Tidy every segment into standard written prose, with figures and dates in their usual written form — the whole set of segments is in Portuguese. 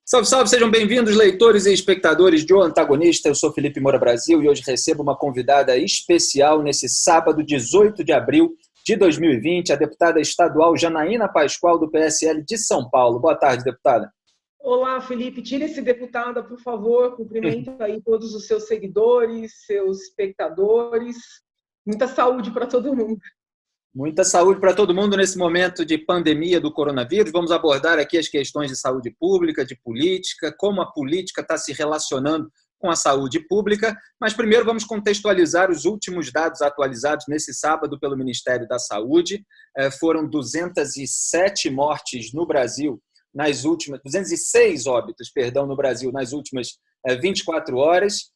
Salve, salve, sejam bem-vindos, leitores e espectadores de O Antagonista. Eu sou Felipe Moura Brasil e hoje recebo uma convidada especial nesse sábado, 18 de abril de 2020, a deputada estadual Janaína Pascoal, do PSL de São Paulo. Boa tarde, deputada. Olá, Felipe. Tira esse deputada, por favor. Cumprimento aí todos os seus seguidores, seus espectadores. Muita saúde para todo mundo. Muita saúde para todo mundo nesse momento de pandemia do coronavírus. Vamos abordar aqui as questões de saúde pública, de política, como a política está se relacionando com a saúde pública. Mas primeiro vamos contextualizar os últimos dados atualizados nesse sábado pelo Ministério da Saúde. Foram 207 mortes no Brasil, 206 óbitos, no Brasil nas últimas 24 horas.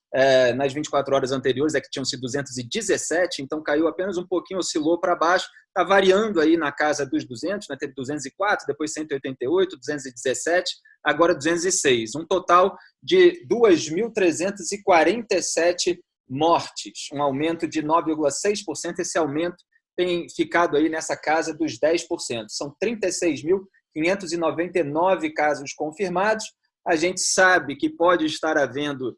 Nas 24 horas anteriores que tinham sido 217, então caiu apenas um pouquinho, oscilou para baixo, está variando aí na casa dos 200, né? Teve 204, depois 188, 217, agora 206, um total de 2.347 mortes, um aumento de 9,6%, esse aumento tem ficado aí nessa casa dos 10%, são 36.599 casos confirmados. A gente sabe que pode estar havendo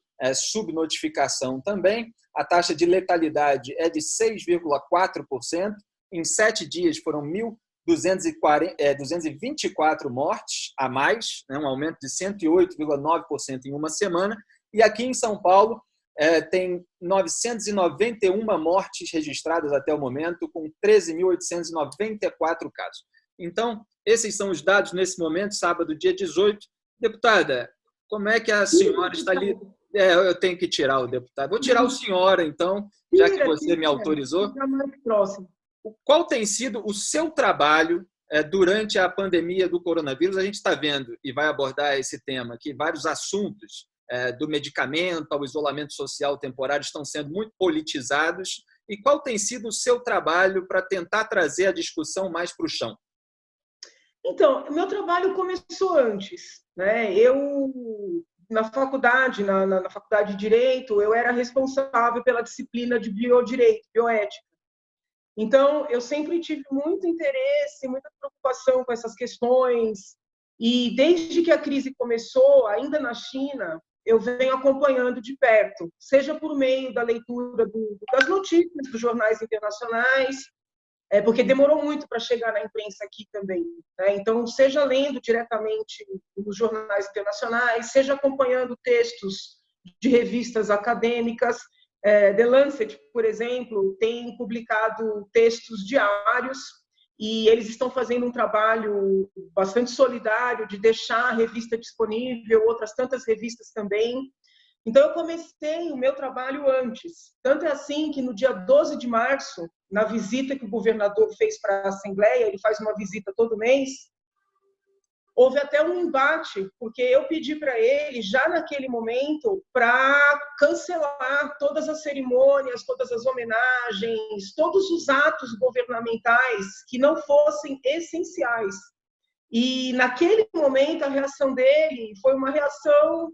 subnotificação também. A taxa de letalidade é de 6,4%. Em 7 dias foram 1.224 mortes a mais, né? Um aumento de 108,9% em uma semana. E aqui em São Paulo tem 991 mortes registradas até o momento, com 13.894 casos. Então, esses são os dados nesse momento, sábado, dia 18. Deputada, como é que a senhora está ali? Eu tenho que tirar o deputado. Vou tirar o senhor, então, já que você me autorizou. Qual tem sido o seu trabalho durante a pandemia do coronavírus? A gente está vendo, e vai abordar esse tema aqui, vários assuntos do medicamento ao isolamento social temporário estão sendo muito politizados. E qual tem sido o seu trabalho para tentar trazer a discussão mais para o chão? Então, o meu trabalho começou antes, né? Eu, na faculdade, na faculdade de Direito, eu era responsável pela disciplina de biodireito, bioética. Então, eu sempre tive muito interesse, muita preocupação com essas questões. E desde que a crise começou, ainda na China, eu venho acompanhando de perto, seja por meio da leitura das notícias dos jornais internacionais, porque demorou muito para chegar na imprensa aqui também, né? Então, seja lendo diretamente nos jornais internacionais, seja acompanhando textos de revistas acadêmicas. The Lancet, por exemplo, tem publicado textos diários e eles estão fazendo um trabalho bastante solidário de deixar a revista disponível, outras tantas revistas também. Então, eu comecei o meu trabalho antes. Tanto é assim que no dia 12 de março, na visita que o governador fez para a Assembleia, ele faz uma visita todo mês, houve até um embate, porque eu pedi para ele, já naquele momento, para cancelar todas as cerimônias, todas as homenagens, todos os atos governamentais que não fossem essenciais. E, naquele momento, a reação dele foi uma reação...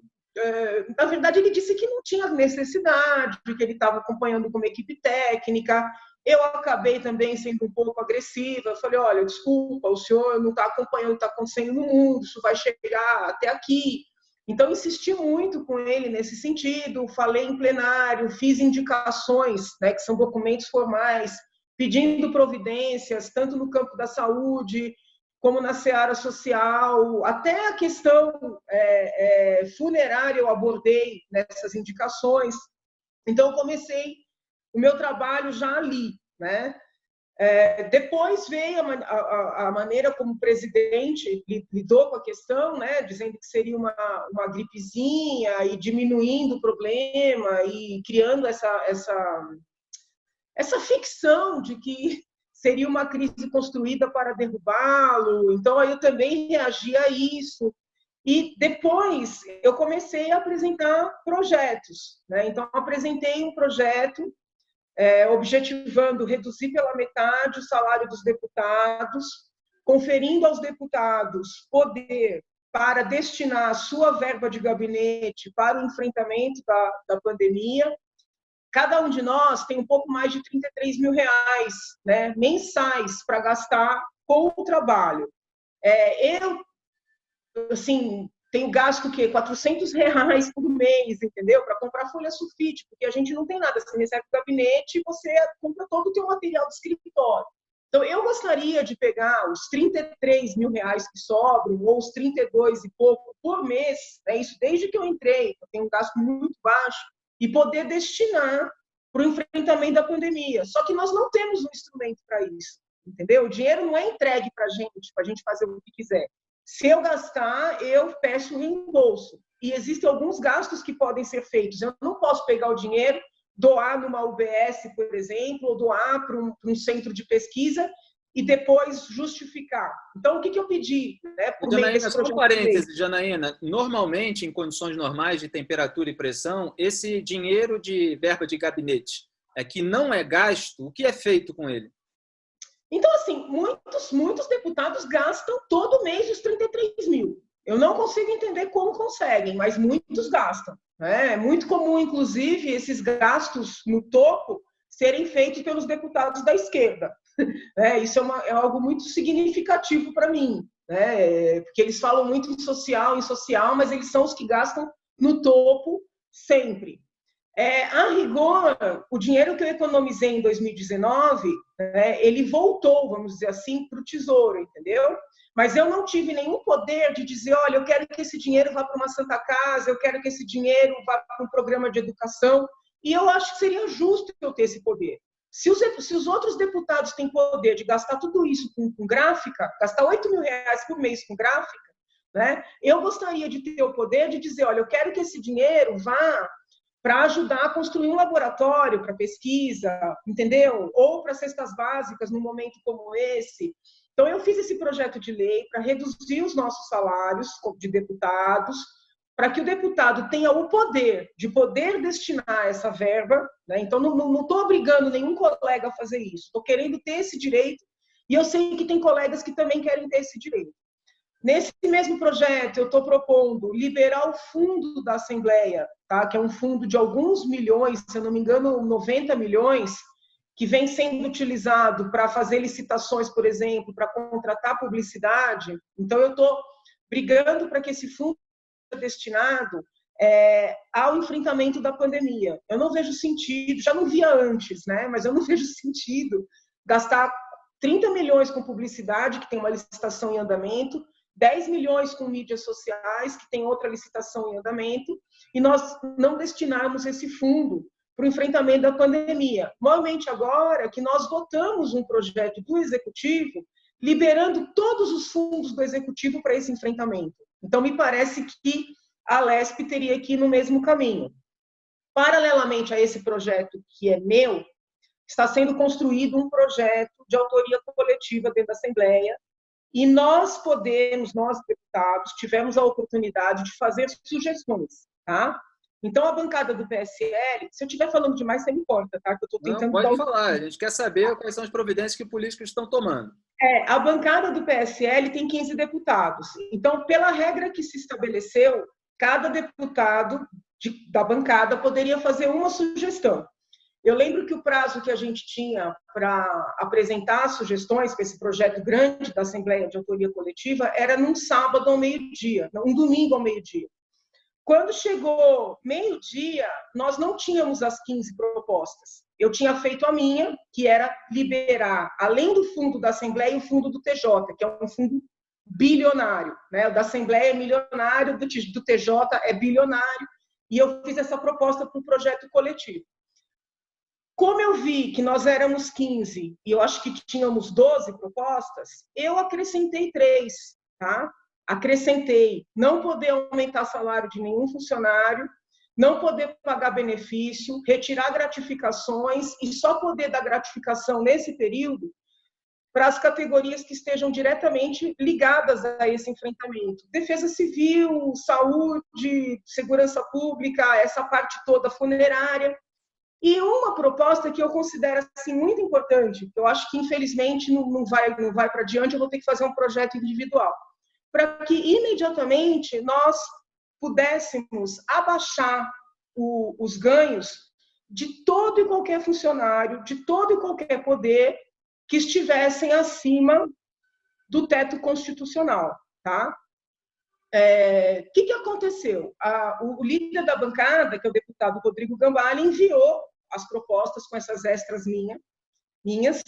Na verdade, ele disse que não tinha necessidade, que ele estava acompanhando com uma equipe técnica. Eu acabei também sendo um pouco agressiva. Eu falei, olha, desculpa, o senhor não está acompanhando o que está acontecendo no mundo, isso vai chegar até aqui. Então, insisti muito com ele nesse sentido, falei em plenário, fiz indicações, né, que são documentos formais, pedindo providências, tanto no campo da saúde, como na seara social, até a questão funerária eu abordei nessas indicações. Então, eu comecei o meu trabalho já ali, né? Depois veio a maneira como o presidente lidou com a questão, né? Dizendo que seria uma gripezinha e diminuindo o problema e criando essa ficção de que seria uma crise construída para derrubá-lo. Então, aí eu também reagi a isso. E depois eu comecei a apresentar projetos, né? Então, apresentei um projeto objetivando reduzir pela metade o salário dos deputados, conferindo aos deputados poder para destinar a sua verba de gabinete para o enfrentamento da pandemia. Cada um de nós tem um pouco mais de R$33 mil, né, mensais para gastar com o trabalho. Eu, assim, tenho gasto o quê? R$ 400 por mês, entendeu? Para comprar folha sulfite, porque a gente não tem nada. Você recebe o gabinete e você compra todo o teu material de escritório. Então, eu gostaria de pegar os R$ 33.000 que sobram, ou os 32 e pouco por mês, né? Isso desde que eu entrei, eu tenho um gasto muito baixo, e poder destinar para o enfrentamento da pandemia. Só que nós não temos um instrumento para isso, entendeu? O dinheiro não é entregue para a gente fazer o que quiser. Se eu gastar, eu peço reembolso. E existem alguns gastos que podem ser feitos. Eu não posso pegar o dinheiro, doar numa UBS, por exemplo, ou doar para um centro de pesquisa e depois justificar. Então, o que eu pedi? Né, por meio desse só um parêntese, Janaína. Normalmente, em condições normais de temperatura e pressão, esse dinheiro de verba de gabinete que não é gasto, o que é feito com ele? Então, assim, muitos deputados gastam todo mês os 33 mil. Eu não consigo entender como conseguem, mas muitos gastam. É muito comum, inclusive, esses gastos no topo serem feitos pelos deputados da esquerda. Isso é algo muito significativo para mim, né? Porque eles falam muito em social, mas eles são os que gastam no topo sempre. A rigor, o dinheiro que eu economizei em 2019, né, ele voltou, vamos dizer assim, para o Tesouro, entendeu? Mas eu não tive nenhum poder de dizer, olha, eu quero que esse dinheiro vá para uma Santa Casa, eu quero que esse dinheiro vá para um programa de educação, e eu acho que seria justo eu ter esse poder. Se os outros deputados têm poder de gastar tudo isso com gráfica, gastar R$ 8.000 por mês com gráfica, né, eu gostaria de ter o poder de dizer, olha, eu quero que esse dinheiro vá para ajudar a construir um laboratório para pesquisa, entendeu? Ou para cestas básicas num momento como esse. Então, eu fiz esse projeto de lei para reduzir os nossos salários de deputados, para que o deputado tenha o poder de poder destinar essa verba, né? Então, não estou obrigando nenhum colega a fazer isso, estou querendo ter esse direito, e eu sei que tem colegas que também querem ter esse direito. Nesse mesmo projeto, eu estou propondo liberar o fundo da Assembleia, tá? Que é um fundo de alguns milhões, se eu não me engano, 90 milhões, que vem sendo utilizado para fazer licitações, por exemplo, para contratar publicidade. Então, eu estou brigando para que esse fundo seja destinado ao enfrentamento da pandemia. Eu não vejo sentido, já não via antes, né? Mas eu não vejo sentido gastar 30 milhões com publicidade, que tem uma licitação em andamento, 10 milhões com mídias sociais, que tem outra licitação em andamento, e nós não destinarmos esse fundo para o enfrentamento da pandemia. Normalmente agora que nós votamos um projeto do Executivo, liberando todos os fundos do Executivo para esse enfrentamento. Então, me parece que a Lesp teria que ir no mesmo caminho. Paralelamente a esse projeto que é meu, está sendo construído um projeto de autoria coletiva dentro da Assembleia, e nós deputados, tivemos a oportunidade de fazer sugestões, tá? Então, a bancada do PSL, se eu estiver falando demais, você me corta, tá? Que eu estou tentando... Não, pode falar, a gente quer saber quais são as providências que políticos estão tomando. A bancada do PSL tem 15 deputados. Então, pela regra que se estabeleceu, cada deputado da bancada poderia fazer uma sugestão. Eu lembro que o prazo que a gente tinha para apresentar sugestões para esse projeto grande da Assembleia de Autoria Coletiva era num sábado ao meio-dia, um domingo ao meio-dia. Quando chegou meio-dia, nós não tínhamos as 15 propostas. Eu tinha feito a minha, que era liberar, além do fundo da Assembleia, o fundo do TJ, que é um fundo bilionário, né? O da Assembleia é milionário, do TJ é bilionário, e eu fiz essa proposta para um projeto coletivo. Como eu vi que nós éramos 15 e eu acho que tínhamos 12 propostas, eu acrescentei 3, tá? Acrescentei não poder aumentar salário de nenhum funcionário, não poder pagar benefício, retirar gratificações e só poder dar gratificação nesse período para as categorias que estejam diretamente ligadas a esse enfrentamento. Defesa civil, saúde, segurança pública, essa parte toda funerária. E uma proposta que eu considero assim, muito importante, que eu acho que infelizmente não vai para diante, eu vou ter que fazer um projeto individual, para que imediatamente nós pudéssemos abaixar os ganhos de todo e qualquer funcionário, de todo e qualquer poder que estivessem acima do teto constitucional, tá? que aconteceu? O líder da bancada, que é o deputado Rodrigo Gambale, enviou as propostas com essas extras minhas.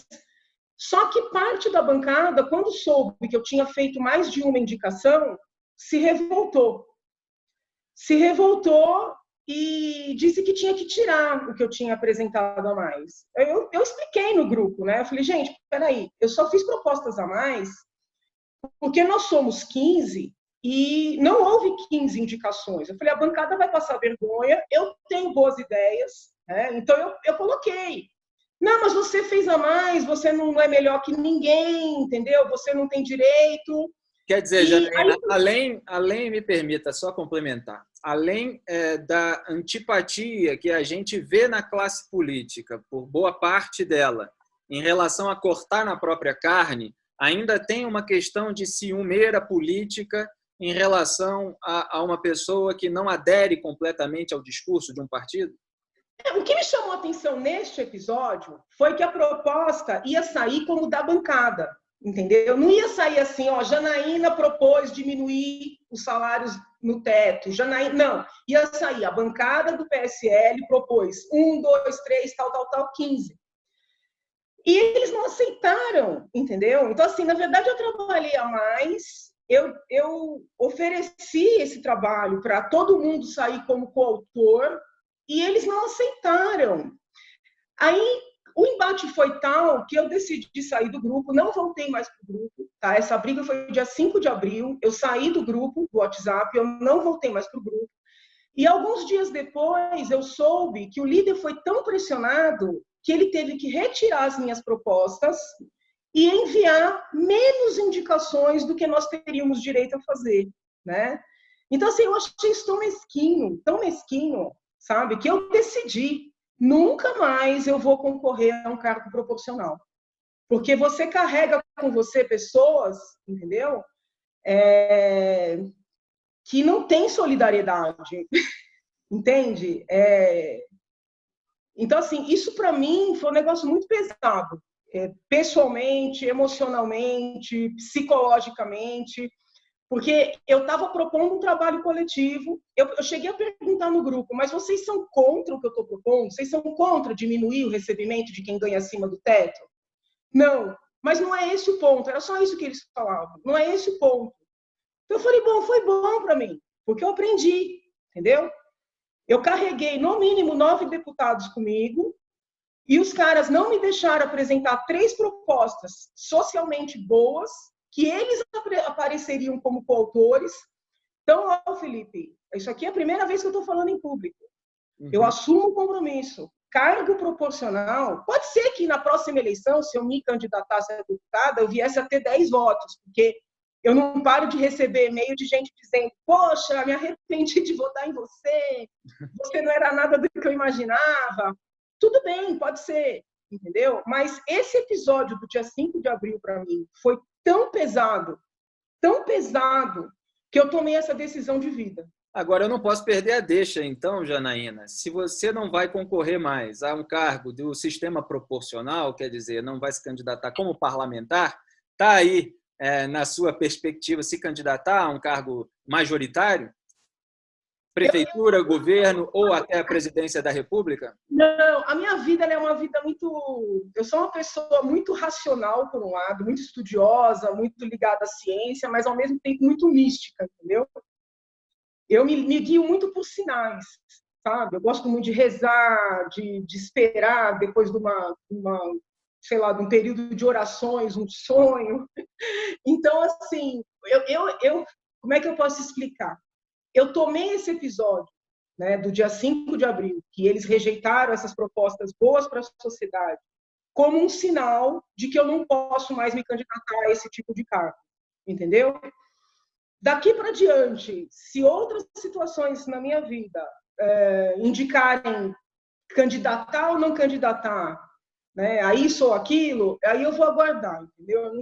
Só que parte da bancada, quando soube que eu tinha feito mais de uma indicação, se revoltou. Se revoltou e disse que tinha que tirar o que eu tinha apresentado a mais. Eu expliquei no grupo, né? Eu falei, gente, peraí, eu só fiz propostas a mais porque nós somos 15 e não houve 15 indicações. Eu falei, a bancada vai passar vergonha, eu tenho boas ideias, né? Então eu coloquei. Não, mas você fez a mais, você não é melhor que ninguém, entendeu? Você não tem direito. Quer dizer, Janaína, além, me permita só complementar, além da antipatia que a gente vê na classe política, por boa parte dela, em relação a cortar na própria carne, ainda tem uma questão de ciumeira política em relação a uma pessoa que não adere completamente ao discurso de um partido? O que me chamou a atenção neste episódio foi que a proposta ia sair como da bancada, entendeu? Não ia sair assim, ó, Janaína propôs diminuir os salários no teto, Janaína, não, ia sair a bancada do PSL propôs 1, 2, 3, tal, 15. E eles não aceitaram, entendeu? Então, assim, na verdade, eu trabalhei a mais, eu ofereci esse trabalho para todo mundo sair como coautor, e eles não aceitaram. Aí o embate foi tal que eu decidi sair do grupo, não voltei mais para o grupo. Tá? Essa briga foi dia 5 de abril, eu saí do grupo, do WhatsApp, eu não voltei mais para o grupo. E alguns dias depois eu soube que o líder foi tão pressionado que ele teve que retirar as minhas propostas e enviar menos indicações do que nós teríamos direito a fazer. Né? Então, assim, eu achei isso tão mesquinho, sabe? Que eu decidi, nunca mais eu vou concorrer a um cargo proporcional. Porque você carrega com você pessoas, entendeu? Que não tem solidariedade, entende? Então, assim, isso para mim foi um negócio muito pesado. Pessoalmente, emocionalmente, psicologicamente. Porque eu estava propondo um trabalho coletivo, eu cheguei a perguntar no grupo, mas vocês são contra o que eu estou propondo? Vocês são contra diminuir o recebimento de quem ganha acima do teto? Não, mas não é esse o ponto, era só isso que eles falavam, não é esse o ponto. Então eu falei, bom, foi bom para mim, porque eu aprendi, entendeu? Eu carreguei no mínimo 9 deputados comigo, e os caras não me deixaram apresentar 3 propostas socialmente boas, que eles apareceriam como coautores. Então, ó, Felipe, isso aqui é a primeira vez que eu estou falando em público. Eu assumo o compromisso. Cargo proporcional, pode ser que na próxima eleição, se eu me candidatasse a deputada, eu viesse a ter 10 votos, porque eu não paro de receber e-mail de gente dizendo, poxa, me arrependi de votar em você, você não era nada do que eu imaginava. Tudo bem, pode ser, entendeu? Mas esse episódio do dia 5 de abril, para mim, foi tão pesado, que eu tomei essa decisão de vida. Agora, eu não posso perder a deixa, então, Janaína. Se você não vai concorrer mais a um cargo do sistema proporcional, quer dizer, não vai se candidatar como parlamentar, está aí, na sua perspectiva, se candidatar a um cargo majoritário? Prefeitura, governo ou até a presidência da República? Não, a minha vida é uma vida muito... Eu sou uma pessoa muito racional, por um lado, muito estudiosa, muito ligada à ciência, mas, ao mesmo tempo, muito mística, entendeu? Eu me guio muito por sinais, sabe? Eu gosto muito de rezar, de esperar depois de sei lá, de um período de orações, um sonho. Então, assim, como é que eu posso explicar? Eu tomei esse episódio, né, do dia 5 de abril, que eles rejeitaram essas propostas boas para a sociedade, como um sinal de que eu não posso mais me candidatar a esse tipo de cargo, entendeu? Daqui para diante, se outras situações na minha vida indicarem candidatar ou não candidatar, né, a isso ou aquilo, aí eu vou aguardar, entendeu? Eu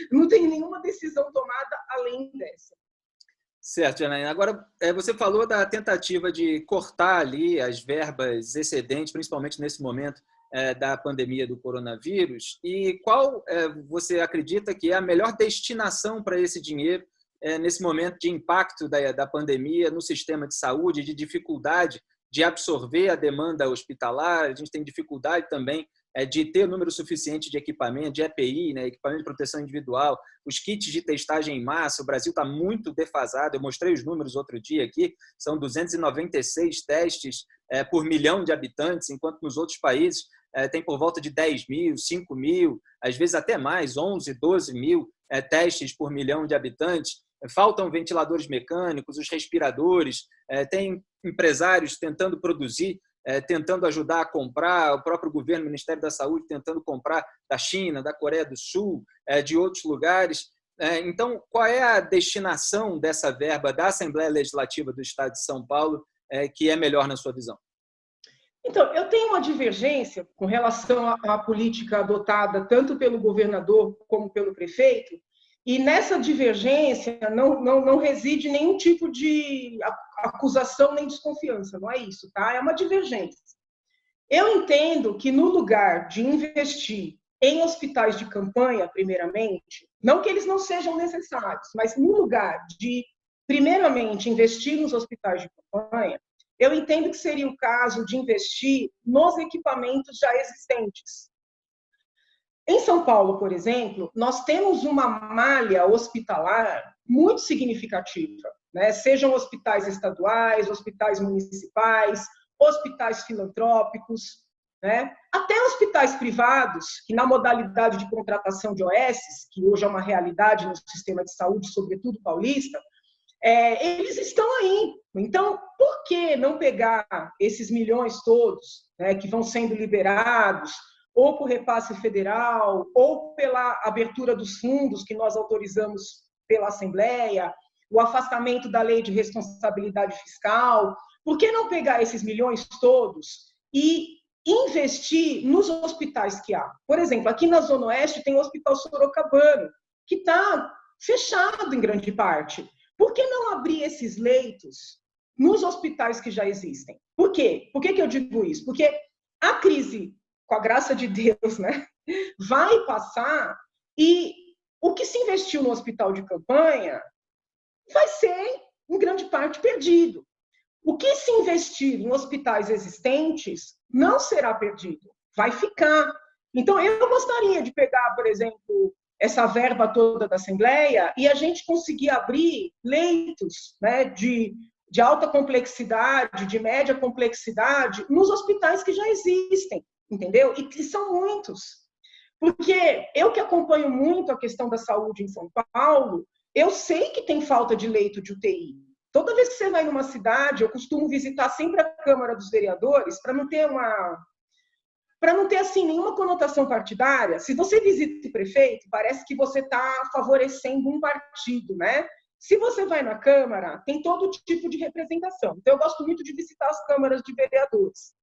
não tenho nenhuma decisão tomada além dessa. Certo, Janaína. Agora, você falou da tentativa de cortar ali as verbas excedentes, principalmente nesse momento da pandemia do coronavírus. E qual você acredita que é a melhor destinação para esse dinheiro nesse momento de impacto da pandemia no sistema de saúde, de dificuldade de absorver a demanda hospitalar, a gente tem dificuldade também de ter número suficiente de equipamento, de EPI, né, equipamento de proteção individual, os kits de testagem em massa. O Brasil está muito defasado, eu mostrei os números outro dia aqui, são 296 testes por milhão de habitantes, enquanto nos outros países tem por volta de 10 mil, 5 mil, às vezes até mais, 11, 12 mil testes por milhão de habitantes. Faltam ventiladores mecânicos, os respiradores, tem empresários tentando produzir, tentando ajudar a comprar, o próprio governo, o Ministério da Saúde, tentando comprar da China, da Coreia do Sul, de outros lugares. Então, qual é a destinação dessa verba da Assembleia Legislativa do Estado de São Paulo que é melhor na sua visão? Então, eu tenho uma divergência com relação à política adotada tanto pelo governador como pelo prefeito, e nessa divergência não reside nenhum tipo de acusação nem desconfiança, não é isso, tá? É uma divergência. Eu entendo que no lugar de investir em hospitais de campanha, primeiramente, não que eles não sejam necessários, mas no lugar de, primeiramente, investir nos hospitais de campanha, eu entendo que seria o caso de investir nos equipamentos já existentes. Em São Paulo, por exemplo, nós temos uma malha hospitalar muito significativa, né? Sejam hospitais estaduais, hospitais municipais, hospitais filantrópicos, né? Até hospitais privados, que na modalidade de contratação de OS, que hoje é uma realidade no sistema de saúde, sobretudo paulista, eles estão aí. Então, por que não pegar esses milhões todos, né, que vão sendo liberados, ou por repasse federal, ou pela abertura dos fundos que nós autorizamos pela Assembleia, o afastamento da lei de responsabilidade fiscal? Por que não pegar esses milhões todos e investir nos hospitais que há? Por exemplo, aqui na Zona Oeste tem o Hospital Sorocabano, que está fechado em grande parte. Por que não abrir esses leitos nos hospitais que já existem? Por quê? Por que eu digo isso? Porque a crise, com a graça de Deus, né, vai passar, e o que se investiu no hospital de campanha vai ser, em grande parte, perdido. O que se investir em hospitais existentes não será perdido, vai ficar. Então, eu gostaria de pegar, por exemplo, essa verba toda da Assembleia e a gente conseguir abrir leitos, né, de alta complexidade, de média complexidade, nos hospitais que já existem, entendeu? E que são muitos. Porque eu que acompanho muito a questão da saúde em São Paulo, eu sei que tem falta de leito de UTI. Toda vez que você vai numa cidade, eu costumo visitar sempre a Câmara dos Vereadores para não ter assim, nenhuma conotação partidária. Se você visita o prefeito, parece que você está favorecendo um partido, né? Se você vai na Câmara, tem todo tipo de representação. Então, eu gosto muito de visitar as câmaras de vereadores.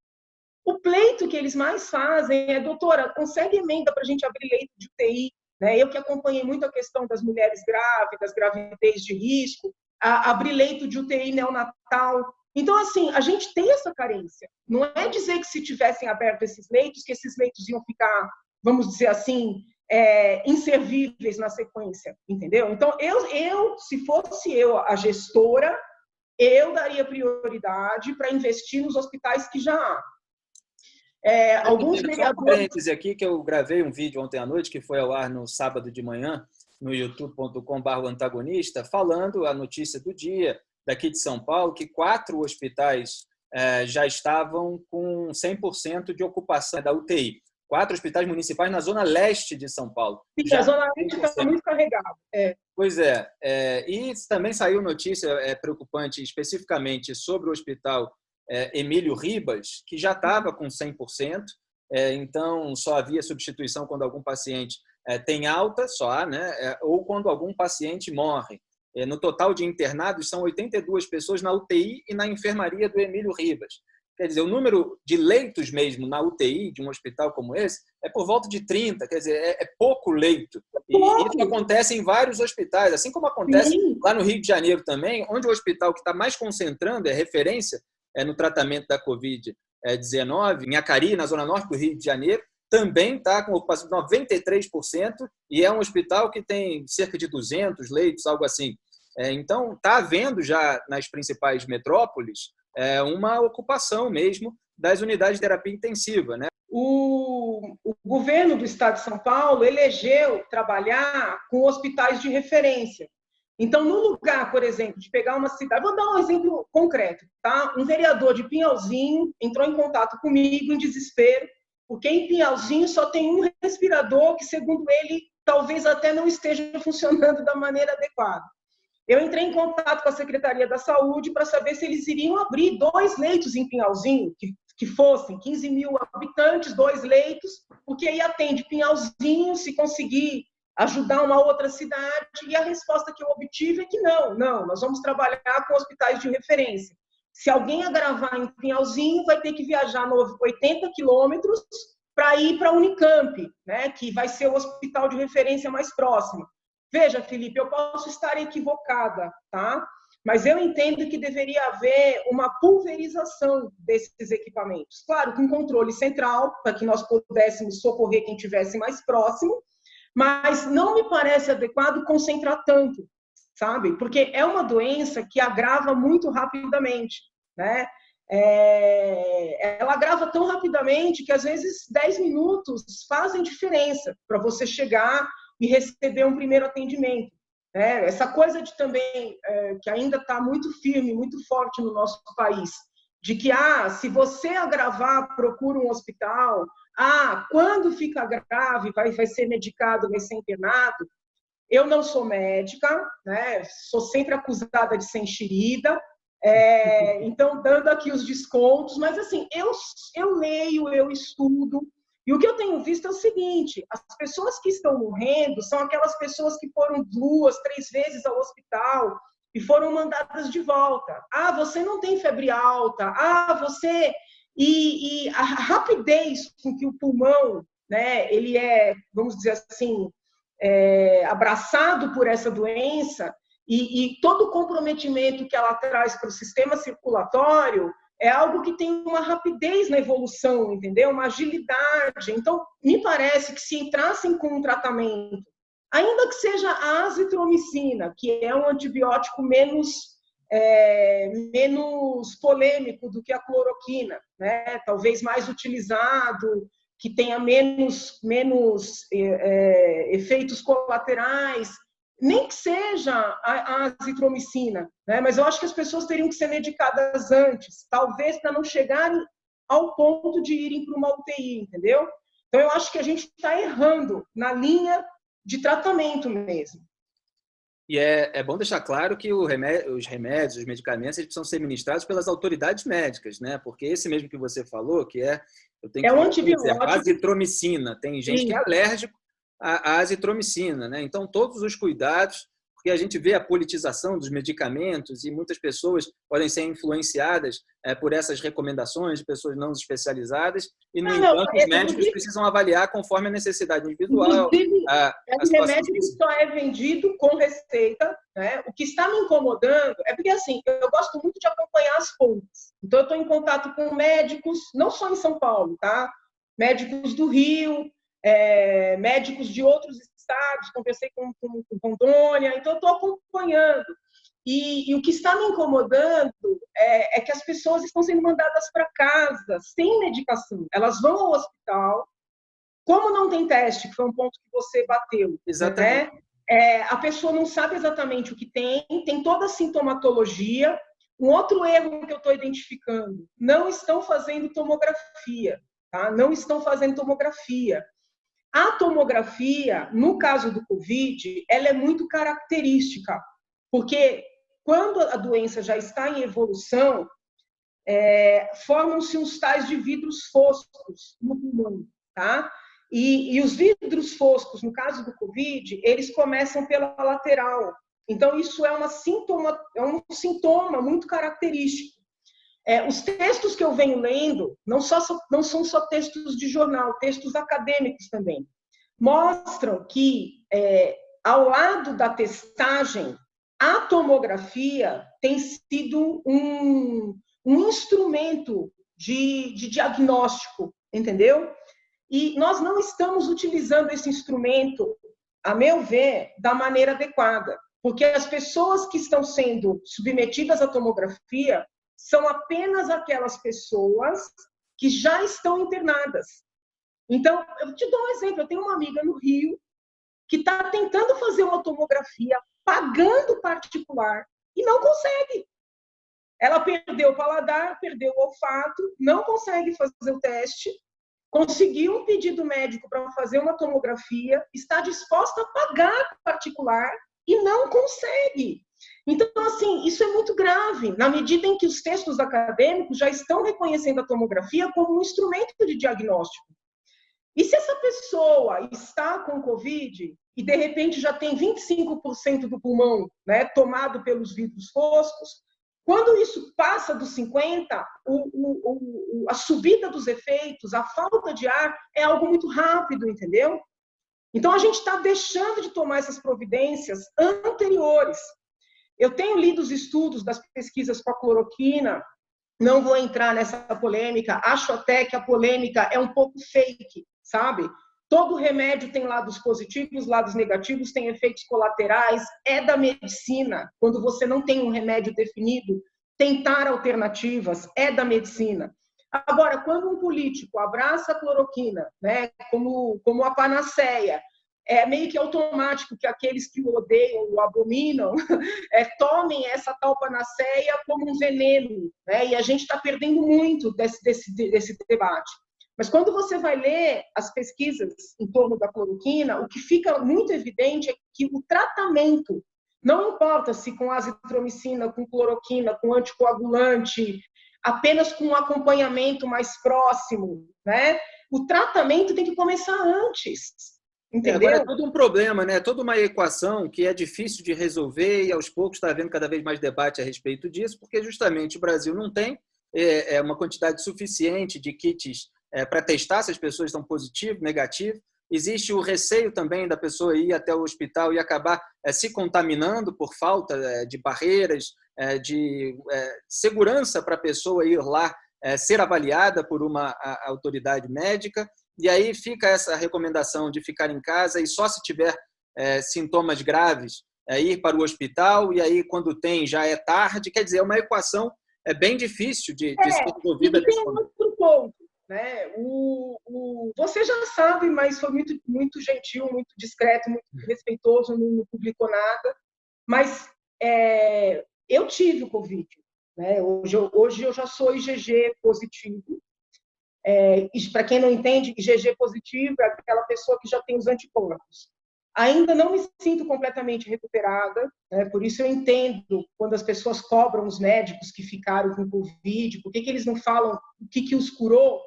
O pleito que eles mais fazem é: doutora, consegue emenda para a gente abrir leito de UTI? Né? Eu que acompanhei muito a questão das mulheres grávidas, gravidez de risco, abrir leito de UTI neonatal. Então, assim, a gente tem essa carência. Não é dizer que se tivessem aberto esses leitos, que esses leitos iam ficar, vamos dizer assim, inservíveis na sequência, entendeu? Então, se fosse eu a gestora, eu daria prioridade para investir nos hospitais que já há. Alguns vereadores... Só um parêntese aqui, que eu gravei um vídeo ontem à noite, que foi ao ar no sábado de manhã, no youtube.com/antagonista, falando a notícia do dia, daqui de São Paulo, que 4 hospitais já estavam com 100% de ocupação da UTI. 4 hospitais municipais na zona leste de São Paulo. Sim, a zona leste está muito carregada. Pois é. E também saiu notícia preocupante especificamente sobre o hospital Emílio Ribas, que já estava com 100%, então só havia substituição quando algum paciente tem alta, só, né? Ou quando algum paciente morre. No total de internados, são 82 pessoas na UTI e na enfermaria do Emílio Ribas. Quer dizer, o número de leitos mesmo na UTI de um hospital como esse é por volta de 30, quer dizer, é pouco leito. E isso acontece em vários hospitais, assim como acontece lá no Rio de Janeiro também, onde o hospital que está mais concentrando, referência no tratamento da Covid-19, em Acari, na zona norte do Rio de Janeiro, também está com ocupação de 93% e é um hospital que tem cerca de 200 leitos, algo assim. Então, está havendo já nas principais metrópoles uma ocupação mesmo das unidades de terapia intensiva, né? O governo do estado de São Paulo elegeu trabalhar com hospitais de referência. Então, no lugar, por exemplo, de pegar uma cidade... Vou dar um exemplo concreto, tá? Um vereador de Pinhalzinho entrou em contato comigo em desespero, porque em Pinhalzinho só tem um respirador que, segundo ele, talvez até não esteja funcionando da maneira adequada. Eu entrei em contato com a Secretaria da Saúde para saber se eles iriam abrir 2 leitos em Pinhalzinho, que fossem 15 mil habitantes, 2 leitos, porque aí atende Pinhalzinho, se conseguir ajudar uma outra cidade, e a resposta que eu obtive é que não, nós vamos trabalhar com hospitais de referência. Se alguém agravar em Pinhalzinho, vai ter que viajar 80 quilômetros para ir para a Unicamp, né, que vai ser o hospital de referência mais próximo. Veja, Felipe, eu posso estar equivocada, tá? Mas eu entendo que deveria haver uma pulverização desses equipamentos. Claro, com controle central, para que nós pudéssemos socorrer quem estivesse mais próximo, mas não me parece adequado concentrar tanto, sabe? Porque é uma doença que agrava muito rapidamente, né? Ela agrava tão rapidamente que, às vezes, 10 minutos fazem diferença para você chegar e receber um primeiro atendimento. Essa coisa de também, que ainda está muito firme, muito forte no nosso país, de que, se você agravar, procura um hospital, quando fica grave, vai ser medicado, vai ser internado. Eu não sou médica, né? Sou sempre acusada de ser enxerida, então, dando aqui os descontos, mas, assim, eu leio, eu estudo, e o que eu tenho visto é o seguinte: as pessoas que estão morrendo são aquelas pessoas que foram 2, 3 vezes ao hospital e foram mandadas de volta. Você não tem febre alta, você... E a rapidez com que o pulmão, né, ele vamos dizer assim, abraçado por essa doença, e todo o comprometimento que ela traz para o sistema circulatório é algo que tem uma rapidez na evolução, entendeu? Uma agilidade. Então, me parece que se entrassem com um tratamento, ainda que seja a azitromicina, que é um antibiótico menos polêmico do que a cloroquina, né? Talvez mais utilizado, que tenha menos efeitos colaterais, nem que seja a azitromicina, né? Mas eu acho que as pessoas teriam que ser medicadas antes, talvez para não chegarem ao ponto de irem para uma UTI, entendeu? Então, eu acho que a gente está errando na linha de tratamento mesmo. E é bom deixar claro que os remédios, os medicamentos, eles precisam ser ministrados pelas autoridades médicas, né? Porque esse mesmo que você falou, um antibiótico. Azitromicina. Tem gente que é alérgico à azitromicina, né? Então, todos os cuidados, porque a gente vê a politização dos medicamentos e muitas pessoas podem ser influenciadas por essas recomendações de pessoas não especializadas e, no entanto, os médicos precisam avaliar conforme a necessidade individual. Esse remédio que só é vendido com receita, né? O que está me incomodando é porque, assim, eu gosto muito de acompanhar as fontes. Então, eu estou em contato com médicos, não só em São Paulo, tá? Médicos do Rio, médicos de outros estados, conversei com Rondônia, então eu estou acompanhando. E o que está me incomodando é que as pessoas estão sendo mandadas para casa sem medicação. Elas vão ao hospital, como não tem teste, que foi um ponto que você bateu. Exatamente. Né? A pessoa não sabe exatamente o que tem toda a sintomatologia. Um outro erro que eu estou identificando: não estão fazendo tomografia. Tá? Não estão fazendo tomografia. A tomografia, no caso do Covid, ela é muito característica, porque quando a doença já está em evolução, formam-se uns tais de vidros foscos no pulmão, tá? E os vidros foscos, no caso do Covid, eles começam pela lateral. Então, isso é um sintoma muito característico. Os textos que eu venho lendo não são só textos de jornal, textos acadêmicos também. Mostram que, ao lado da testagem, a tomografia tem sido um instrumento de diagnóstico, entendeu? E nós não estamos utilizando esse instrumento, a meu ver, da maneira adequada. porque as pessoas que estão sendo submetidas à tomografia são apenas aquelas pessoas que já estão internadas. Então, eu te dou um exemplo. Eu tenho uma amiga no Rio que está tentando fazer uma tomografia, pagando particular, e não consegue. Ela perdeu o paladar, perdeu o olfato, não consegue fazer o teste, conseguiu um pedido médico para fazer uma tomografia, está disposta a pagar particular e não consegue. Então, assim, isso é muito grave, na medida em que os textos acadêmicos já estão reconhecendo a tomografia como um instrumento de diagnóstico. E se essa pessoa está com Covid e, de repente, já tem 25% do pulmão, né, tomado pelos vidros foscos, quando isso passa dos 50%, a subida dos efeitos, a falta de ar é algo muito rápido, entendeu? Então, a gente está deixando de tomar essas providências anteriores. Eu tenho lido os estudos das pesquisas com a cloroquina, não vou entrar nessa polêmica, acho até que a polêmica é um pouco fake, sabe? Todo remédio tem lados positivos, lados negativos, tem efeitos colaterais, é da medicina. Quando você não tem um remédio definido, tentar alternativas é da medicina. Agora, quando um político abraça a cloroquina, né, como a panaceia, é meio que automático que aqueles que o odeiam, o abominam, tomem essa tal panaceia como um veneno, né? E a gente está perdendo muito desse debate. Mas quando você vai ler as pesquisas em torno da cloroquina, o que fica muito evidente é que o tratamento, não importa se com azitromicina, com cloroquina, com anticoagulante, apenas com um acompanhamento mais próximo, né? O tratamento tem que começar antes. Entendeu? Agora é todo um problema, né? Toda uma equação que é difícil de resolver e aos poucos está havendo cada vez mais debate a respeito disso, porque justamente o Brasil não tem uma quantidade suficiente de kits para testar se as pessoas estão positivo, negativo. Existe o receio também da pessoa ir até o hospital e acabar se contaminando por falta de barreiras, de segurança para a pessoa ir lá ser avaliada por uma autoridade médica. E aí fica essa recomendação de ficar em casa e só se tiver sintomas graves ir para o hospital, e aí quando tem já é tarde. Quer dizer, é uma equação bem difícil de ser resolvida. E tem um outro ponto, né? Você já sabe, mas foi muito, muito gentil, muito discreto, muito respeitoso, não publicou nada. Mas eu tive o Covid. Né? Hoje eu já sou IgG positivo. Para quem não entende, IgG positivo é aquela pessoa que já tem os anticorpos. Ainda não me sinto completamente recuperada, né? Por isso eu entendo quando as pessoas cobram os médicos que ficaram com Covid, por que eles não falam o que os curou?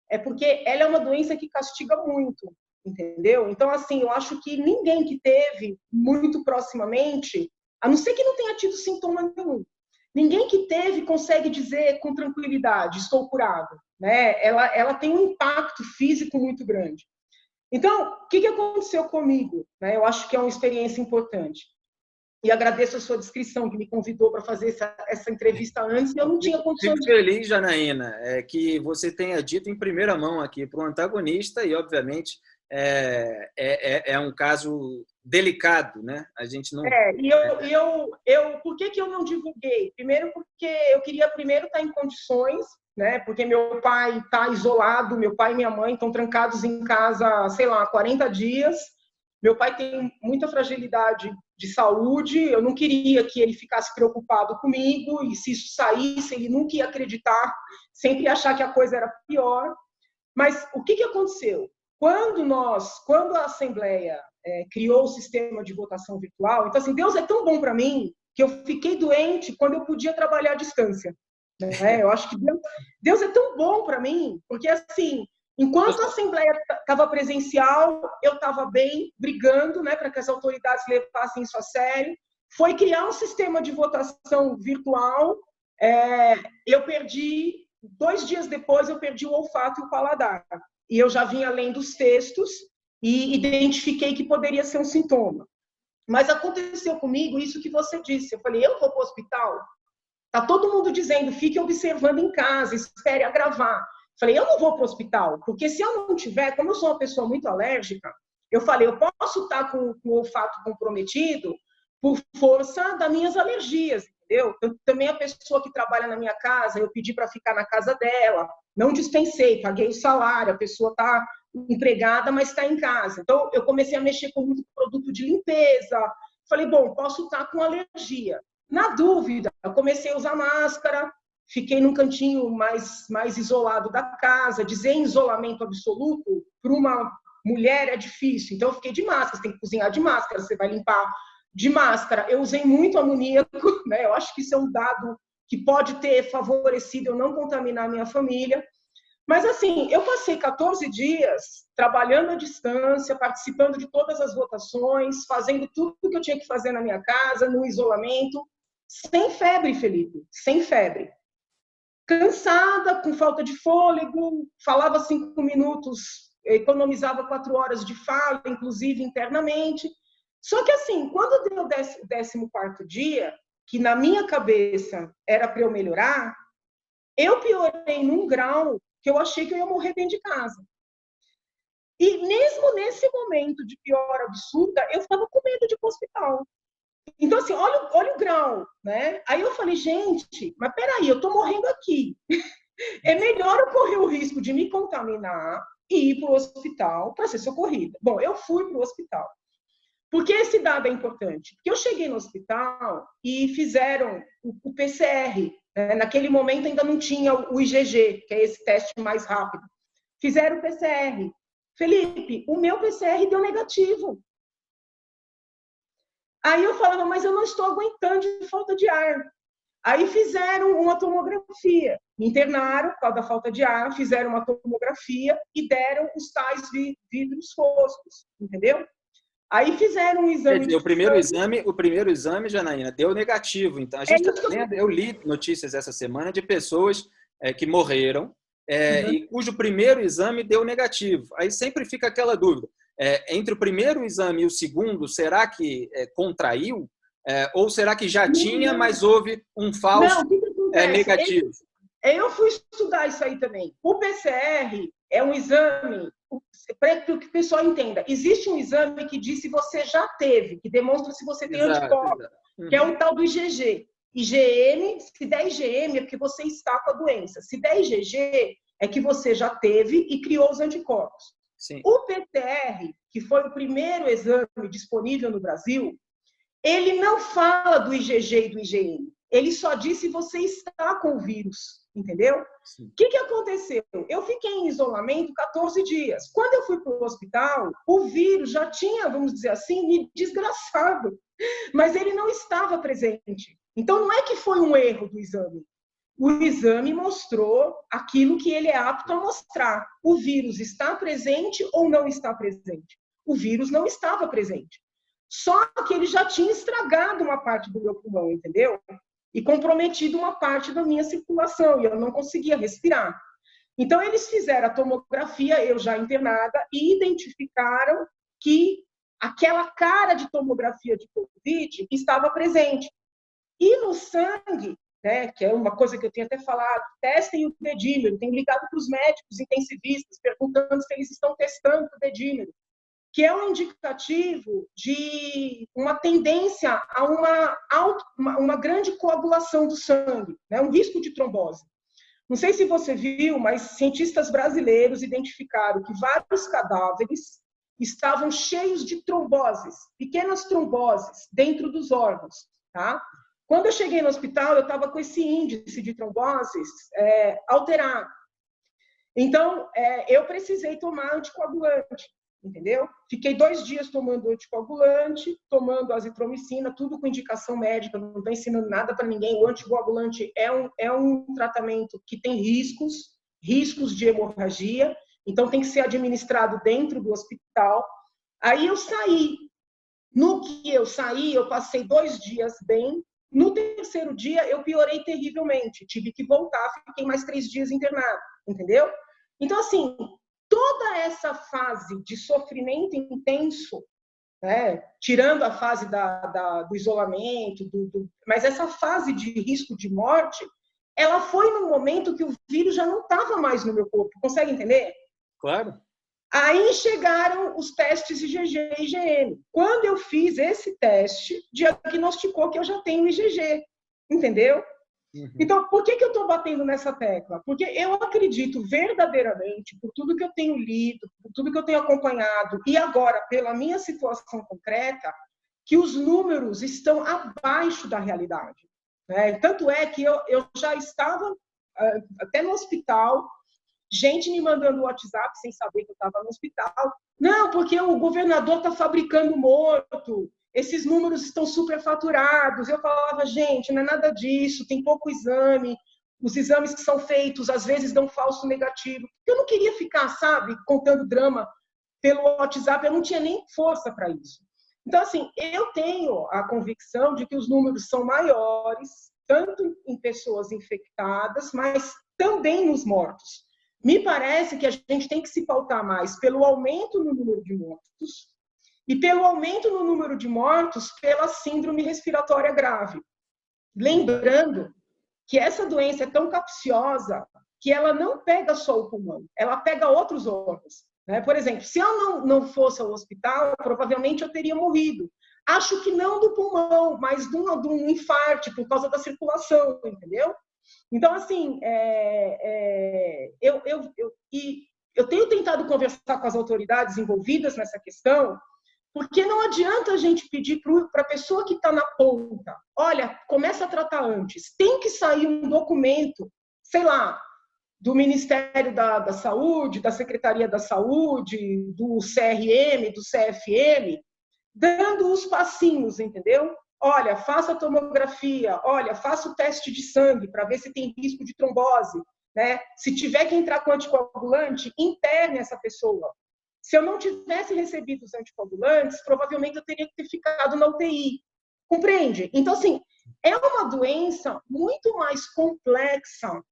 É porque ela é uma doença que castiga muito, entendeu? Então, assim, eu acho que ninguém que teve muito proximamente, a não ser que não tenha tido sintoma nenhum, ninguém que teve consegue dizer com tranquilidade, estou curado. Né? Ela tem um impacto físico muito grande. Então, o que aconteceu comigo? Né? Eu acho que é uma experiência importante. E agradeço a sua descrição, que me convidou para fazer essa entrevista antes, e eu não tinha condições. Fico feliz, Janaína, que você tenha dito em primeira mão aqui para o antagonista, e, obviamente, é um caso delicado, né? A gente não... Por que eu não divulguei? Primeiro porque eu queria estar em condições, né? Porque meu pai está isolado, meu pai e minha mãe estão trancados em casa, sei lá, 40 dias. Meu pai tem muita fragilidade de saúde, eu não queria que ele ficasse preocupado comigo, e se isso saísse, ele nunca ia acreditar, sempre ia achar que a coisa era pior. Mas o que aconteceu? Quando a Assembleia criou o sistema de votação virtual, então assim, Deus é tão bom para mim que eu fiquei doente quando eu podia trabalhar à distância. Né? Eu acho que Deus é tão bom para mim, porque assim, enquanto a Assembleia estava presencial, eu estava bem, brigando, né, para que as autoridades levassem isso a sério. Foi criar um sistema de votação virtual. Eu perdi, 2 dias depois, eu perdi o olfato e o paladar. E eu já vinha lendo os textos e identifiquei que poderia ser um sintoma. Mas aconteceu comigo isso que você disse. Eu falei, eu vou para o hospital? Está todo mundo dizendo, fique observando em casa, espere agravar. Falei, eu não vou para o hospital, porque se eu não tiver, como eu sou uma pessoa muito alérgica, eu falei, eu posso estar com o olfato comprometido, por força das minhas alergias, entendeu? Também a pessoa que trabalha na minha casa, eu pedi para ficar na casa dela, não dispensei, paguei o salário, a pessoa está empregada, mas está em casa. Então, eu comecei a mexer com muito produto de limpeza. Falei, bom, posso estar com alergia. Na dúvida, eu comecei a usar máscara, fiquei num cantinho mais isolado da casa. Dizer em isolamento absoluto, para uma mulher é difícil. Então, eu fiquei de máscara, você tem que cozinhar de máscara, você vai limpar de máscara. Eu usei muito amoníaco, né? Eu acho que isso é um dado que pode ter favorecido eu não contaminar a minha família. Mas, assim, eu passei 14 dias trabalhando à distância, participando de todas as votações, fazendo tudo que eu tinha que fazer na minha casa, no isolamento, sem febre, Felipe, sem febre. Cansada, com falta de fôlego, falava 5 minutos, economizava 4 horas de fala, inclusive internamente. Só que, assim, quando deu o 14º dia, que na minha cabeça era para eu melhorar, eu piorei num grau que eu achei que eu ia morrer dentro de casa. E mesmo nesse momento de piora absurda, eu estava com medo de ir para o hospital. Então, assim, olha o grau, né? Aí eu falei, gente, mas peraí, eu estou morrendo aqui. É melhor eu correr o risco de me contaminar e ir para o hospital para ser socorrida. Bom, eu fui para o hospital. Por que esse dado é importante? Porque eu cheguei no hospital e fizeram o PCR. Naquele momento ainda não tinha o IgG, que é esse teste mais rápido. Fizeram o PCR. Felipe, o meu PCR deu negativo. Aí eu falava, mas eu não estou aguentando de falta de ar. Aí fizeram uma tomografia. Me internaram por causa da falta de ar, fizeram uma tomografia e deram os tais vidros foscos, entendeu? Aí fizeram um exame. Quer dizer, o primeiro exame, Janaína, deu negativo. Então, a gente eu li notícias essa semana de pessoas que morreram e cujo primeiro exame deu negativo. Aí sempre fica aquela dúvida. Entre o primeiro exame e o segundo, será que contraiu? Ou será que já tinha, mas houve um falso negativo? Eu fui estudar isso aí também. O PCR é um exame, para que o pessoal entenda, existe um exame que diz se você já teve, que demonstra se você tem anticorpos, que é o tal do IgG. IgM, se der IgM é porque você está com a doença. Se der IgG é que você já teve e criou os anticorpos. Sim. O PCR, que foi o primeiro exame disponível no Brasil, ele não fala do IgG e do IgM. Ele só diz se você está com o vírus, entendeu? O que aconteceu? Eu fiquei em isolamento 14 dias. Quando eu fui para o hospital, o vírus já tinha, vamos dizer assim, me desgraçado. Mas ele não estava presente. Então, não é que foi um erro do exame. O exame mostrou aquilo que ele é apto a mostrar. O vírus está presente ou não está presente? O vírus não estava presente. Só que ele já tinha estragado uma parte do meu pulmão, entendeu? E comprometido uma parte da minha circulação, e eu não conseguia respirar. Então, eles fizeram a tomografia, eu já internada, e identificaram que aquela cara de tomografia de Covid estava presente. E no sangue, né, que é uma coisa que eu tenho até falado, testem o dedímero, tenho ligado para os médicos intensivistas, perguntando se eles estão testando o dedímero, que é um indicativo de uma tendência a uma grande coagulação do sangue, né? Um risco de trombose. Não sei se você viu, mas cientistas brasileiros identificaram que vários cadáveres estavam cheios de tromboses, pequenas tromboses dentro dos órgãos. Tá? Quando eu cheguei no hospital, eu estava com esse índice de tromboses alterado. Então, eu precisei tomar anticoagulante. Entendeu? Fiquei 2 dias tomando anticoagulante, tomando azitromicina, tudo com indicação médica, não estou ensinando nada para ninguém. O anticoagulante é um tratamento que tem riscos de hemorragia, então tem que ser administrado dentro do hospital. Aí eu saí. No que eu saí, eu passei 2 dias bem. No 3º dia, eu piorei terrivelmente. Tive que voltar, fiquei mais 3 dias internado, entendeu? Então, assim, toda essa fase de sofrimento intenso, né, tirando a fase do isolamento, mas essa fase de risco de morte, ela foi num momento que o vírus já não estava mais no meu corpo. Consegue entender? Claro. Aí chegaram os testes IgG e IgM. Quando eu fiz esse teste, diagnosticou que eu já tenho IgG, entendeu? Uhum. Então, por que eu estou batendo nessa tecla? Porque eu acredito verdadeiramente, por tudo que eu tenho lido, por tudo que eu tenho acompanhado, e agora, pela minha situação concreta, que os números estão abaixo da realidade. Né? Tanto é que eu já estava até no hospital, gente me mandando WhatsApp sem saber que eu estava no hospital. Não, porque o governador está fabricando morto, esses números estão superfaturados. Eu falava, gente, não é nada disso, tem pouco exame, os exames que são feitos às vezes dão falso negativo. Eu não queria ficar, sabe, contando drama pelo WhatsApp, eu não tinha nem força para isso. Então, assim, eu tenho a convicção de que os números são maiores, tanto em pessoas infectadas, mas também nos mortos. Me parece que a gente tem que se pautar mais pelo aumento no número de mortos e pelo aumento no número de mortos pela síndrome respiratória grave. Lembrando que essa doença é tão capciosa que ela não pega só o pulmão, ela pega outros órgãos. Né? Por exemplo, se eu não fosse ao hospital, provavelmente eu teria morrido. Acho que não do pulmão, mas de um infarto por causa da circulação, entendeu? Então, assim, eu tenho tentado conversar com as autoridades envolvidas nessa questão, porque não adianta a gente pedir para a pessoa que está na ponta, olha, começa a tratar antes. Tem que sair um documento, sei lá, do Ministério da Saúde, da Secretaria da Saúde, do CRM, do CFM, dando os passinhos, entendeu? Olha, faça a tomografia, olha, faça o teste de sangue para ver se tem risco de trombose, né? Se tiver que entrar com anticoagulante, interne essa pessoa. Se eu não tivesse recebido os anticoagulantes, provavelmente eu teria que ter ficado na UTI. Compreende? Então, assim, é uma doença muito mais complexa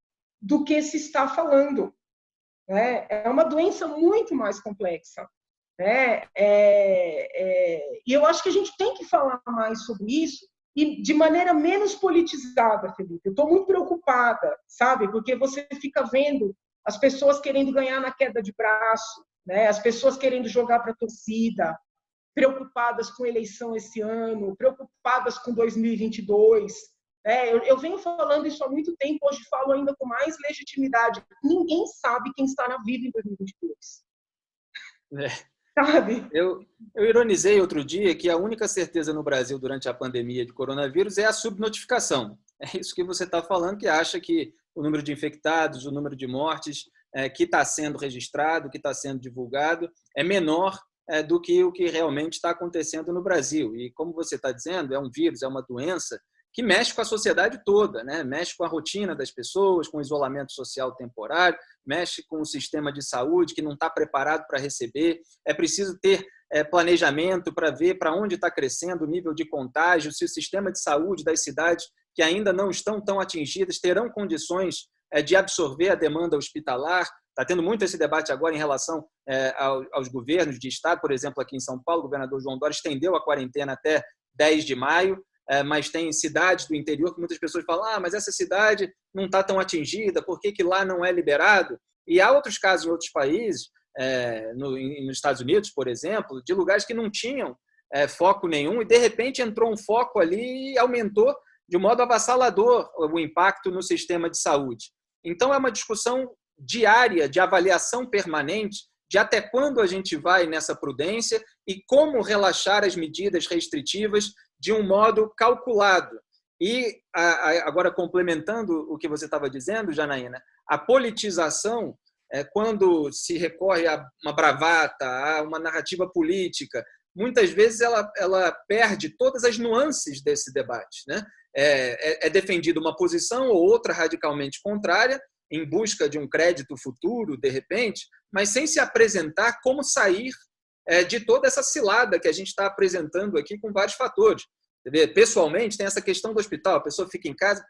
do que se está falando. Né? É uma doença muito mais complexa. Né? E eu acho que a gente tem que falar mais sobre isso e de maneira menos politizada, Felipe. Eu estou muito preocupada, sabe? Porque você fica vendo as pessoas querendo ganhar na queda de braço, né? As pessoas querendo jogar para a torcida, preocupadas com a eleição esse ano, preocupadas com 2022. Eu venho falando isso há muito tempo, hoje falo ainda com mais legitimidade. Ninguém sabe quem estará vivo em 2022. Sabe? Eu ironizei outro dia que a única certeza no Brasil durante a pandemia de coronavírus é a subnotificação. É isso que você está falando, que acha que o número de infectados, o número de mortes que está sendo registrado, que está sendo divulgado, é menor do que o que realmente está acontecendo no Brasil. E como você está dizendo, é um vírus, é uma doença que mexe com a sociedade toda, né? Mexe com a rotina das pessoas, com o isolamento social temporário, mexe com o sistema de saúde que não está preparado para receber. É preciso ter planejamento para ver para onde está crescendo o nível de contágio, se o sistema de saúde das cidades que ainda não estão tão atingidas terão condições de absorver a demanda hospitalar. Está tendo muito esse debate agora em relação aos governos de estado, por exemplo, aqui em São Paulo, o governador João Dória estendeu a quarentena até 10 de maio, mas tem cidades do interior que muitas pessoas falam, mas essa cidade não está tão atingida, por que lá não é liberado? E há outros casos em outros países, nos Estados Unidos, por exemplo, de lugares que não tinham foco nenhum e, de repente, entrou um foco ali e aumentou de um modo avassalador o impacto no sistema de saúde. Então, é uma discussão diária, de avaliação permanente, de até quando a gente vai nessa prudência e como relaxar as medidas restritivas de um modo calculado. E, agora, complementando o que você estava dizendo, Janaína, a politização, quando se recorre a uma bravata, a uma narrativa política, muitas vezes ela perde todas as nuances desse debate. Né? É defendida uma posição ou outra radicalmente contrária, em busca de um crédito futuro, de repente, mas sem se apresentar como sair de toda essa cilada que a gente está apresentando aqui com vários fatores. Pessoalmente, tem essa questão do hospital, a pessoa fica em casa,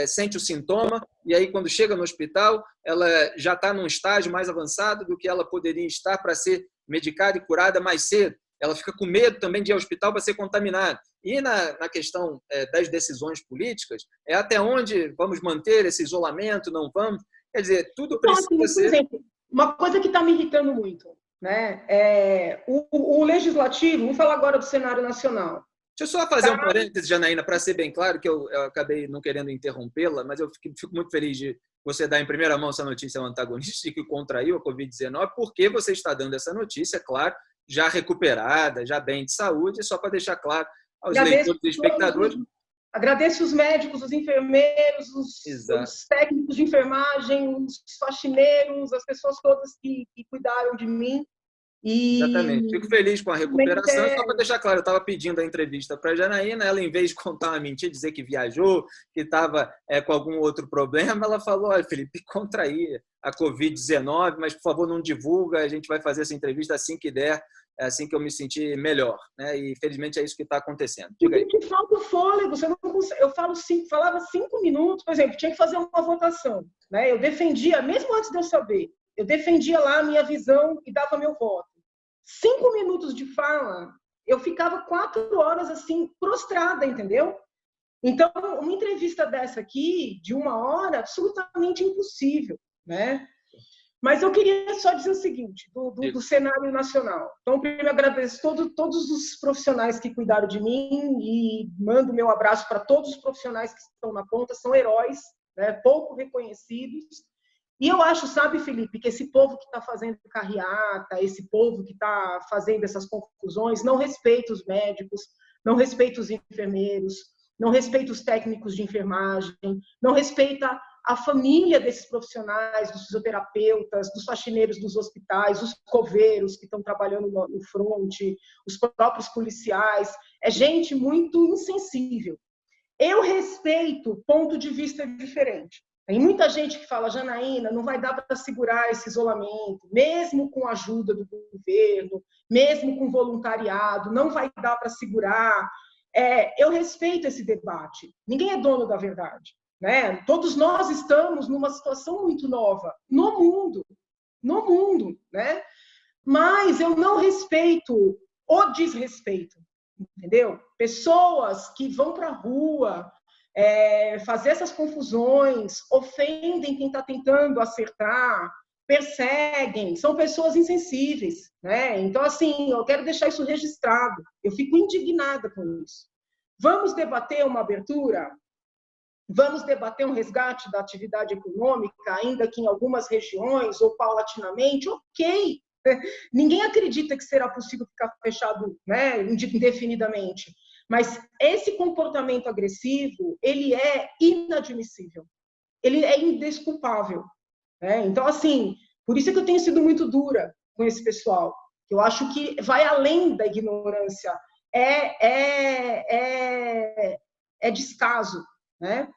sente o sintoma, e aí quando chega no hospital, ela já está num estágio mais avançado do que ela poderia estar para ser medicada e curada mais cedo. Ela fica com medo também de ir ao hospital para ser contaminada. E na questão das decisões políticas, até onde vamos manter esse isolamento, não vamos? Quer dizer, tudo precisa ser... Por exemplo, Uma coisa que está me irritando muito, né? O legislativo, vamos falar agora do cenário nacional. Deixa eu só fazer um parênteses, Janaína, para ser bem claro, que eu acabei não querendo interrompê-la, mas eu fico muito feliz de você dar em primeira mão essa notícia ao antagonista de que contraiu a Covid-19, porque você está dando essa notícia, claro, já recuperada, já bem de saúde, só para deixar claro aos leitores e espectadores. Agradeço os médicos, os enfermeiros, os técnicos de enfermagem, os faxineiros, as pessoas todas que cuidaram de mim. Exatamente. Fico feliz com a recuperação. Só para deixar claro, eu estava pedindo a entrevista para a Janaína, ela, em vez de contar uma mentira, dizer que viajou, que estava com algum outro problema, ela falou: olha, Felipe, contraí a Covid-19, mas, por favor, não divulga, a gente vai fazer essa entrevista assim que der, assim que eu me sentir melhor. Né? E, felizmente, é isso que está acontecendo. Diga aí. Falta o fôlego. Eu falava 5 minutos, por exemplo, tinha que fazer uma votação. Né? Eu defendia, mesmo antes de eu saber, eu defendia lá a minha visão e dava meu voto. 5 minutos de fala, eu ficava 4 horas assim, prostrada, entendeu? Então, uma entrevista dessa aqui, de 1 hora, absolutamente impossível, né? Mas eu queria só dizer o seguinte, do cenário nacional. Então, primeiro, agradeço todos os profissionais que cuidaram de mim e mando meu abraço para todos os profissionais que estão na ponta, são heróis, né? Pouco reconhecidos. E eu acho, sabe, Felipe, que esse povo que está fazendo carreata, esse povo que está fazendo essas confusões, não respeita os médicos, não respeita os enfermeiros, não respeita os técnicos de enfermagem, não respeita a família desses profissionais, dos fisioterapeutas, dos faxineiros dos hospitais, os coveiros que estão trabalhando no fronte, os próprios policiais. É gente muito insensível. Eu respeito ponto de vista diferente. Tem muita gente que fala: Janaína, não vai dar para segurar esse isolamento, mesmo com a ajuda do governo, mesmo com voluntariado, não vai dar para segurar. Eu respeito esse debate. Ninguém é dono da verdade. Né? Todos nós estamos numa situação muito nova no mundo, né? Mas eu não respeito o desrespeito, entendeu? Pessoas que vão para a rua, fazer essas confusões, ofendem quem está tentando acertar, perseguem, são pessoas insensíveis, né? Então, assim, eu quero deixar isso registrado. Eu fico indignada com isso. Vamos debater uma abertura? Vamos debater um resgate da atividade econômica, ainda que em algumas regiões ou paulatinamente? Ok. Ninguém acredita que será possível ficar fechado, né, indefinidamente. Mas esse comportamento agressivo, ele é inadmissível. Ele é indesculpável. Né? Então, assim, por isso é que eu tenho sido muito dura com esse pessoal. Eu acho que vai além da ignorância. É descaso. Né?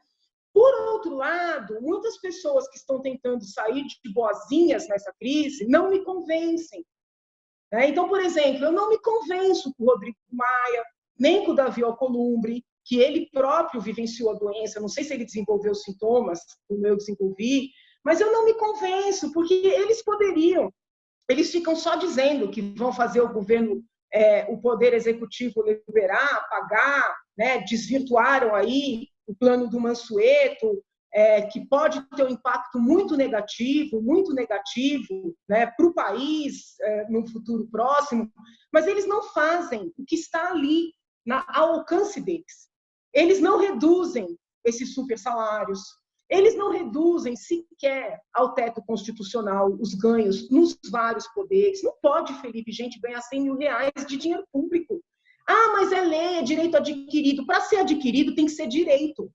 Por outro lado, muitas pessoas que estão tentando sair de boazinhas nessa crise não me convencem. Né? Então, por exemplo, eu não me convenço com o Rodrigo Maia, nem com o Davi Alcolumbre, que ele próprio vivenciou a doença. Não sei se ele desenvolveu sintomas, como eu desenvolvi, mas eu não me convenço, porque eles poderiam. Eles ficam só dizendo que vão fazer o governo, o poder executivo liberar, pagar, né? Desvirtuaram aí o plano do Mansueto, que pode ter um impacto muito negativo, né, para o país no futuro próximo, mas eles não fazem o que está ali ao alcance deles. Eles não reduzem esses super salários, eles não reduzem sequer ao teto constitucional os ganhos nos vários poderes. Não pode, Felipe, gente ganhar 100 mil reais de dinheiro público. Ah, mas é lei, é direito adquirido. Para ser adquirido tem que ser direito.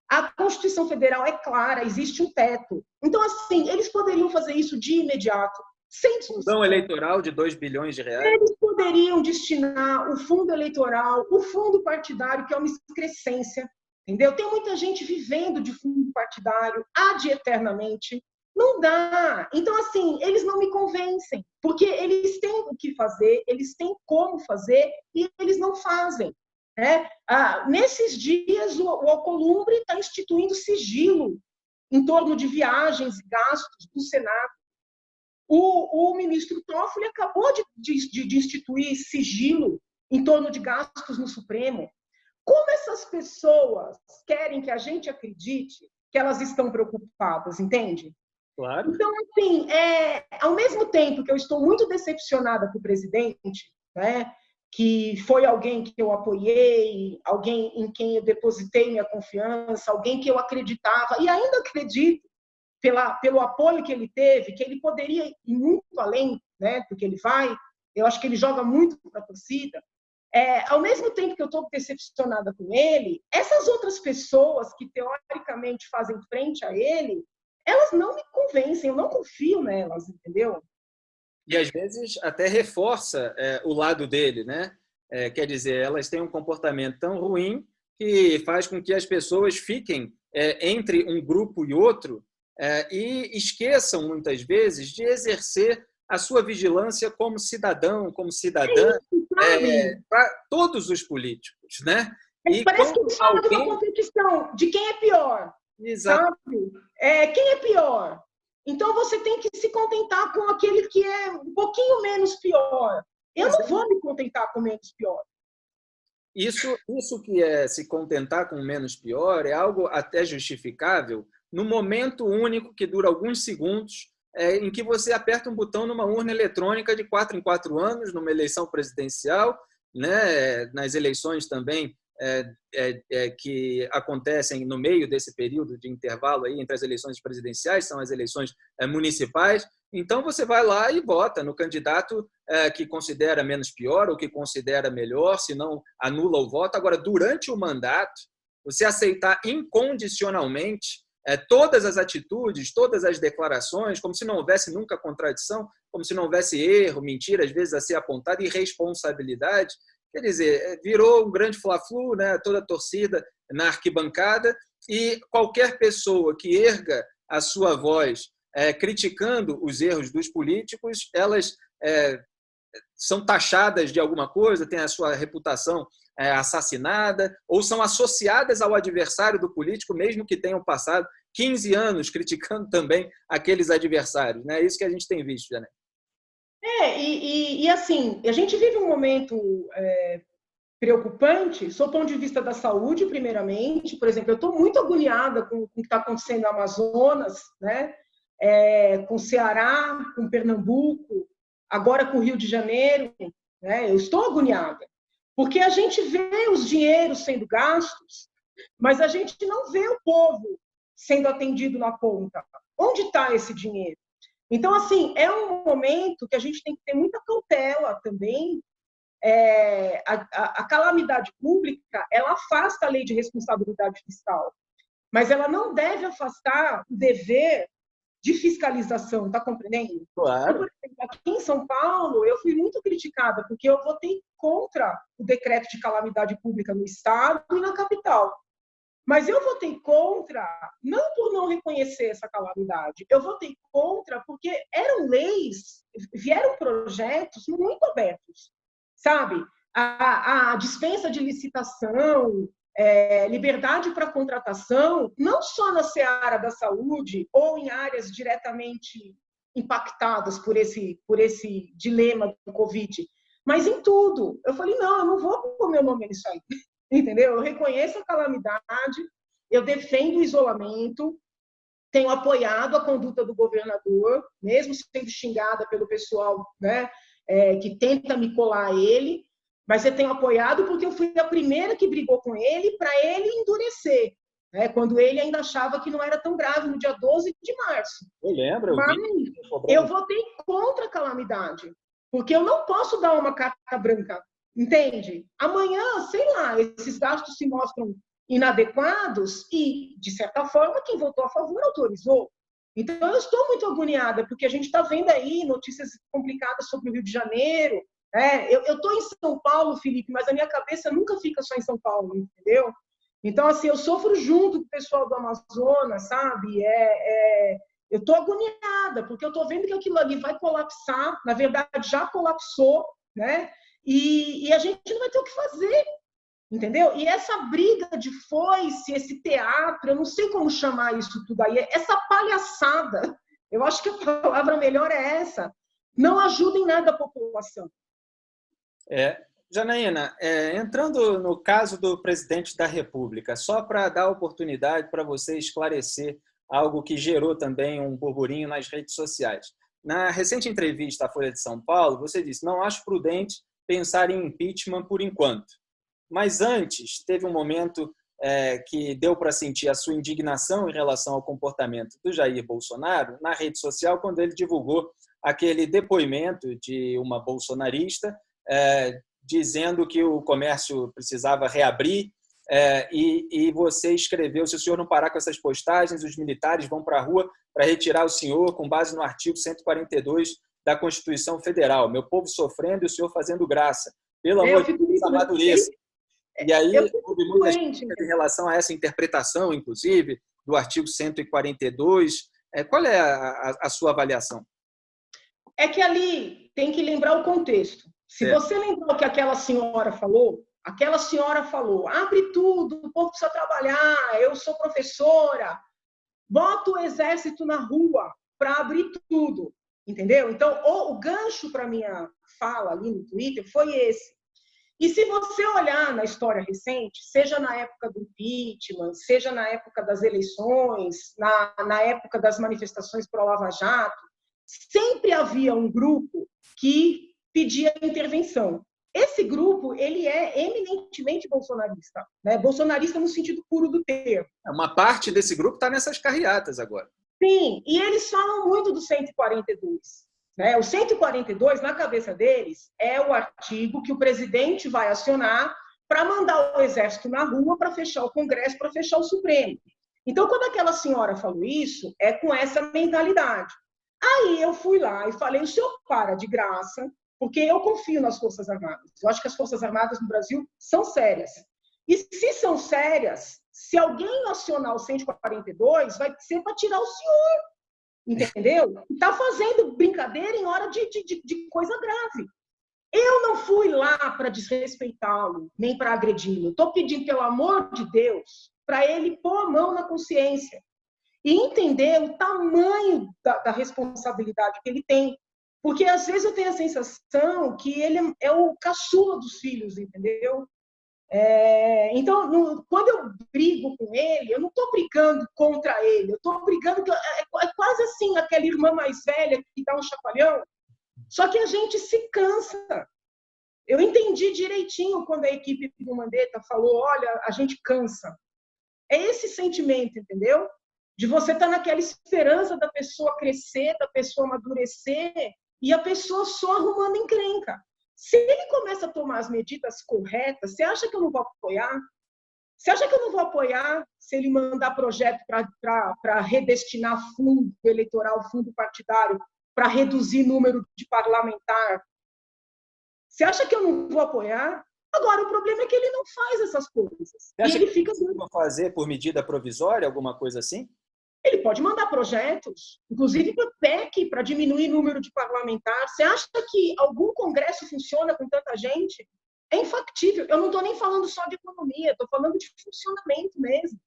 A Constituição Federal é clara, existe um teto. Então, assim, eles poderiam fazer isso de imediato, sem discussão. Fundo eleitoral de 2 bilhões de reais. Eles poderiam destinar o fundo eleitoral, o fundo partidário, que é uma excrescência, entendeu? Tem muita gente vivendo de fundo partidário ad eternamente. Não dá. Então, assim, eles não me convencem, porque eles têm o que fazer, eles têm como fazer e eles não fazem. Nesses dias, o Alcolumbre está instituindo sigilo em torno de viagens e gastos do Senado. O ministro Toffoli acabou de instituir sigilo em torno de gastos no Supremo. Como essas pessoas querem que a gente acredite que elas estão preocupadas, entende? Claro. Então, assim, ao mesmo tempo que eu estou muito decepcionada com o presidente, né, que foi alguém que eu apoiei, alguém em quem eu depositei minha confiança, alguém que eu acreditava, e ainda acredito, pelo apoio que ele teve, que ele poderia ir muito além, né, do que ele vai. Eu acho que ele joga muito para a torcida. Ao mesmo tempo que eu estou decepcionada com ele, essas outras pessoas que teoricamente fazem frente a ele, elas não me convencem, eu não confio nelas, entendeu? E às vezes até reforça o lado dele, né? Quer dizer, elas têm um comportamento tão ruim que faz com que as pessoas fiquem entre um grupo e outro e esqueçam muitas vezes de exercer a sua vigilância como cidadão, como cidadã, Isso, sabe? para todos os políticos, né? E Parece que quando eles falam de uma alguém, competição, de quem é pior, exato, sabe? Quem é pior? Então você tem que se contentar com aquele que é um pouquinho menos pior. Eu não vou me contentar com menos pior. isso que é se contentar com o menos pior é algo até justificável no momento único que dura alguns segundos, em que você aperta um botão numa urna eletrônica de 4 em 4 anos, numa eleição presidencial, né, nas eleições também que acontecem no meio desse período de intervalo aí entre as eleições presidenciais, são as eleições municipais. Então você vai lá e vota no candidato que considera menos pior ou que considera melhor, se não anula o voto. Agora, durante o mandato, você aceitar incondicionalmente todas as atitudes, todas as declarações, como se não houvesse nunca contradição, como se não houvesse erro, mentira, às vezes a ser apontada, e responsabilidade. Quer dizer, virou um grande fla-flu, né? Toda a torcida na arquibancada, e qualquer pessoa que erga a sua voz criticando os erros dos políticos, elas são taxadas de alguma coisa, têm a sua reputação assassinada, ou são associadas ao adversário do político, mesmo que tenham passado 15 anos criticando também aqueles adversários. É isso que a gente tem visto, Jané. E assim, a gente vive um momento preocupante, sob o ponto de vista da saúde, primeiramente. Por exemplo, eu estou muito agoniada com o que está acontecendo no Amazonas, né? Com o Ceará, com Pernambuco, agora com o Rio de Janeiro, né? Eu estou agoniada, porque a gente vê os dinheiros sendo gastos, mas a gente não vê o povo sendo atendido na ponta. Onde está esse dinheiro? Então, assim, é um momento que a gente tem que ter muita cautela também. A calamidade pública, ela afasta a lei de responsabilidade fiscal, mas ela não deve afastar o dever de fiscalização, está compreendendo? Claro. Então, por exemplo, aqui em São Paulo, eu fui muito criticada, porque eu votei contra o decreto de calamidade pública no Estado e na capital. Mas eu votei contra, não por não reconhecer essa calamidade, eu votei contra porque eram leis, vieram projetos muito abertos, sabe? A dispensa de licitação, liberdade para contratação, não só na seara da saúde ou em áreas diretamente impactadas por esse dilema do Covid, mas em tudo. Eu falei, não, eu não vou pôr meu nome nisso aí, entendeu? Eu reconheço a calamidade, eu defendo o isolamento, tenho apoiado a conduta do governador, mesmo sendo xingada pelo pessoal, né, que tenta me colar a ele, mas eu tenho apoiado porque eu fui a primeira que brigou com ele para ele endurecer, né, quando ele ainda achava que não era tão grave, no dia 12 de março. Eu lembro, mas eu votei contra a calamidade, porque eu não posso dar uma carta branca, entende? Amanhã, sei lá, esses gastos se mostram inadequados e, de certa forma, quem votou a favor autorizou. Então, eu estou muito agoniada, porque a gente está vendo aí notícias complicadas sobre o Rio de Janeiro. Eu estou em São Paulo, Felipe, mas a minha cabeça nunca fica só em São Paulo, entendeu? Então, assim, eu sofro junto com o pessoal do Amazonas, sabe? Eu estou agoniada, porque eu estou vendo que aquilo ali vai colapsar, na verdade já colapsou, né? E a gente não vai ter o que fazer, entendeu? E essa briga de foice, esse teatro, eu não sei como chamar isso tudo aí, essa palhaçada, eu acho que a palavra melhor é essa, não ajuda em nada a população. Janaína, entrando no caso do presidente da República, só para dar oportunidade para você esclarecer algo que gerou também um burburinho nas redes sociais. Na recente entrevista à Folha de São Paulo, você disse: não acho prudente pensar em impeachment por enquanto. Mas antes, teve um momento que deu para sentir a sua indignação em relação ao comportamento do Jair Bolsonaro na rede social, quando ele divulgou aquele depoimento de uma bolsonarista dizendo que o comércio precisava reabrir, e você escreveu: se o senhor não parar com essas postagens, os militares vão para a rua para retirar o senhor com base no artigo 142 da Constituição Federal. Meu povo sofrendo e o senhor fazendo graça. Pelo amor de Deus, amadureça. E aí, houve muitas críticas em relação a essa interpretação, inclusive, do artigo 142. Qual é a sua avaliação? É que ali tem que lembrar o contexto. Se você lembrar o que aquela senhora falou, abre tudo, o povo precisa trabalhar, eu sou professora, bota o exército na rua para abrir tudo, entendeu? Então, o gancho para minha fala ali no Twitter foi esse. E se você olhar na história recente, seja na época do impeachment, seja na época das eleições, na época das manifestações pro Lava Jato, sempre havia um grupo que pedia intervenção. Esse grupo, ele é eminentemente bolsonarista, né? Bolsonarista no sentido puro do termo. Uma parte desse grupo está nessas carreatas agora. Sim, e eles falam muito do 142. O 142, na cabeça deles, é o artigo que o presidente vai acionar para mandar o exército na rua, para fechar o Congresso, para fechar o Supremo. Então, quando aquela senhora falou isso, é com essa mentalidade. Aí eu fui lá e falei: o senhor para de graça, porque eu confio nas Forças Armadas. Eu acho que as Forças Armadas no Brasil são sérias. E se são sérias, se alguém acionar o 142, vai ser para tirar o senhor. Entendeu? Está fazendo brincadeira em hora de coisa grave. Eu não fui lá para desrespeitá-lo, nem para agredi-lo. Estou pedindo, pelo amor de Deus, para ele pôr a mão na consciência e entender o tamanho da responsabilidade que ele tem. Porque, às vezes, eu tenho a sensação que ele é o caçula dos filhos, entendeu? Então, quando eu brigo com ele, eu não estou brigando contra ele, eu estou brigando, é quase assim, aquela irmã mais velha que dá um chacoalhão, só que a gente se cansa. Eu entendi direitinho quando a equipe do Mandetta falou: olha, a gente cansa. É esse sentimento, entendeu? De você estar naquela esperança da pessoa crescer, da pessoa amadurecer, e a pessoa só arrumando encrenca. Se ele começa a tomar as medidas corretas, você acha que eu não vou apoiar? Você acha que eu não vou apoiar se ele mandar projeto para redestinar fundo eleitoral, fundo partidário, para reduzir número de parlamentar? Você acha que eu não vou apoiar? Agora, o problema é que ele não faz essas coisas. Você acha que ele vai fazer por medida provisória, alguma coisa assim? Ele pode mandar projetos, inclusive para o PEC, para diminuir o número de parlamentares. Você acha que algum congresso funciona com tanta gente? É infactível. Eu não estou nem falando só de economia, estou falando de funcionamento mesmo.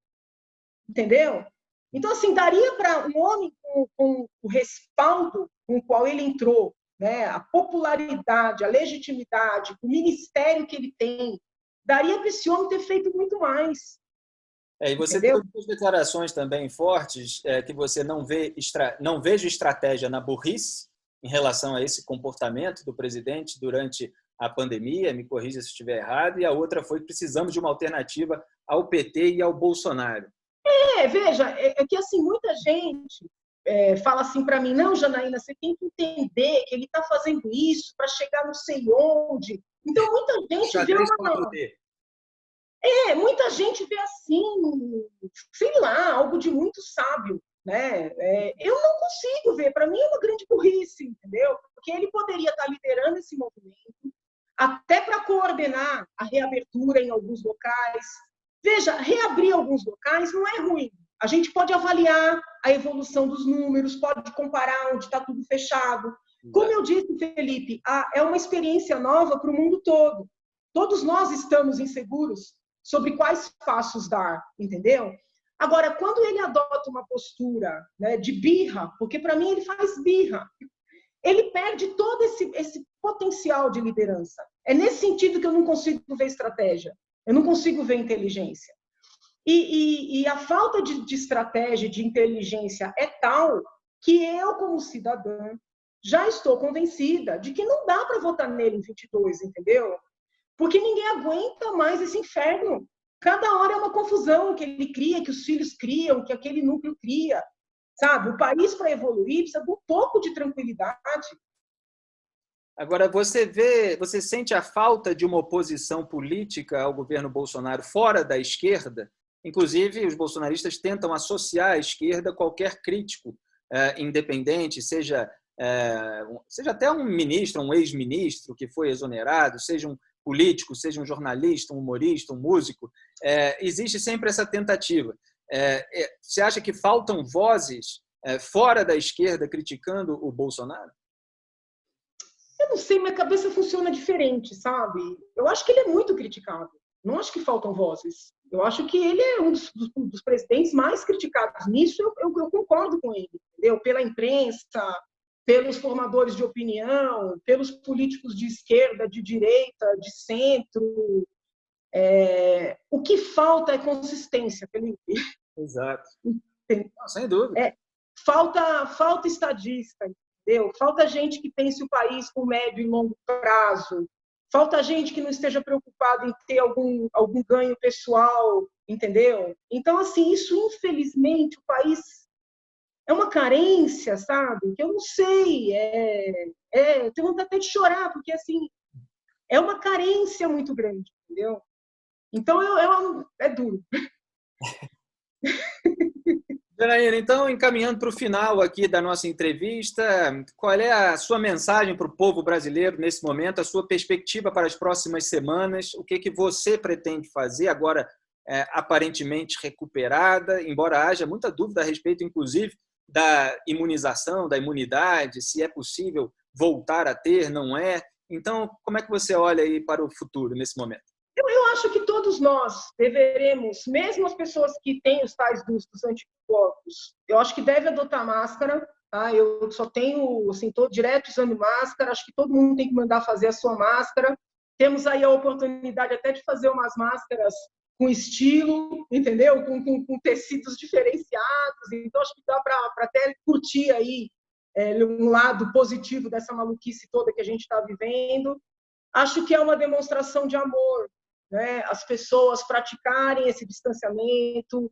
Entendeu? Então, assim, daria para um homem com o respaldo com o qual ele entrou, né, a popularidade, a legitimidade, o ministério que ele tem, daria para esse homem ter feito muito mais. E você tem duas declarações também fortes, que você não vejo estratégia na burrice em relação a esse comportamento do presidente durante a pandemia, me corrija se estiver errado, e a outra foi: precisamos de uma alternativa ao PT e ao Bolsonaro. Veja, é que assim, muita gente fala assim para mim: não, Janaína, você tem que entender que ele está fazendo isso para chegar não sei onde. Então, muita gente vê muita gente vê assim, sei lá, algo de muito sábio, né? Eu não consigo ver, para mim é uma grande burrice, entendeu? Porque ele poderia estar liderando esse movimento, até para coordenar a reabertura em alguns locais. Veja, reabrir alguns locais não é ruim. A gente pode avaliar a evolução dos números, pode comparar onde está tudo fechado. Como eu disse, Felipe, é uma experiência nova para o mundo todo. Todos nós estamos inseguros sobre quais passos dar, entendeu? Agora, quando ele adota uma postura, né, de birra, porque para mim ele faz birra, ele perde todo esse potencial de liderança. É nesse sentido que eu não consigo ver estratégia, eu não consigo ver inteligência. E a falta de estratégia, de inteligência é tal que eu, como cidadã, já estou convencida de que não dá para votar nele em 22, entendeu? Porque ninguém aguenta mais esse inferno. Cada hora é uma confusão que ele cria, que os filhos criam, que aquele núcleo cria. Sabe? O país, para evoluir, precisa de um pouco de tranquilidade. Agora, você sente a falta de uma oposição política ao governo Bolsonaro fora da esquerda? Inclusive, os bolsonaristas tentam associar à esquerda qualquer crítico independente, seja até um ministro, um ex-ministro que foi exonerado, seja um político, seja um jornalista, um humorista, um músico. Existe sempre essa tentativa. Você acha que faltam vozes fora da esquerda criticando o Bolsonaro? Eu não sei, minha cabeça funciona diferente, sabe? Eu acho que ele é muito criticado. Não acho que faltam vozes. Eu acho que ele é um dos presidentes mais criticados. Nisso eu concordo com ele, entendeu? Pela imprensa, pelos formadores de opinião, pelos políticos de esquerda, de direita, de centro. O que falta é consistência, Felipe. Exato. Não, sem dúvida. Falta estadista, entendeu? Falta gente que pense o país com médio e longo prazo. Falta gente que não esteja preocupado em ter algum ganho pessoal, entendeu? Então, assim, isso, infelizmente, o país é uma carência, sabe? Que eu não sei. Eu tenho vontade até de chorar, porque, assim, é uma carência muito grande, entendeu? Então, é duro. Janaína, então, encaminhando para o final aqui da nossa entrevista, qual é a sua mensagem para o povo brasileiro nesse momento, a sua perspectiva para as próximas semanas, o que você pretende fazer agora aparentemente recuperada, embora haja muita dúvida a respeito, inclusive, da imunização, da imunidade, se é possível voltar a ter, não é? Então, como é que você olha aí para o futuro nesse momento? Eu acho que todos nós deveremos, mesmo as pessoas que têm os tais dos anticorpos, eu acho que deve adotar máscara, tá? Eu só tenho, assim, estou direto usando máscara, acho que todo mundo tem que mandar fazer a sua máscara. Temos aí a oportunidade até de fazer umas máscaras com estilo, entendeu? Com tecidos diferenciados, então acho que dá para até curtir aí um lado positivo dessa maluquice toda que a gente está vivendo. Acho que é uma demonstração de amor, né? As pessoas praticarem esse distanciamento,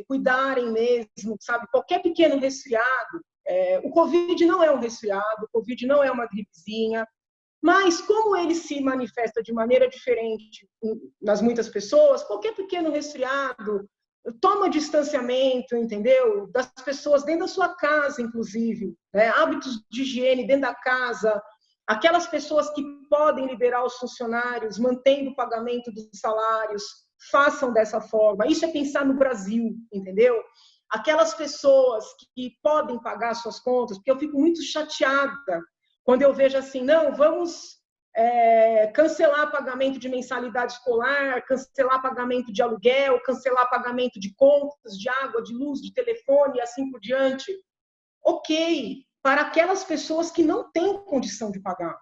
cuidarem mesmo, sabe? Qualquer pequeno resfriado, o Covid não é um resfriado, o Covid não é uma gripezinha, mas como ele se manifesta de maneira diferente nas muitas pessoas, qualquer pequeno resfriado, toma distanciamento, entendeu? Das pessoas dentro da sua casa, inclusive, né? Hábitos de higiene dentro da casa, aquelas pessoas que podem liberar os funcionários, mantendo o pagamento dos salários, façam dessa forma. Isso é pensar no Brasil, entendeu? Aquelas pessoas que podem pagar suas contas, porque eu fico muito chateada quando eu vejo assim, não, vamos cancelar pagamento de mensalidade escolar, cancelar pagamento de aluguel, cancelar pagamento de contas, de água, de luz, de telefone e assim por diante. Ok, para aquelas pessoas que não têm condição de pagar.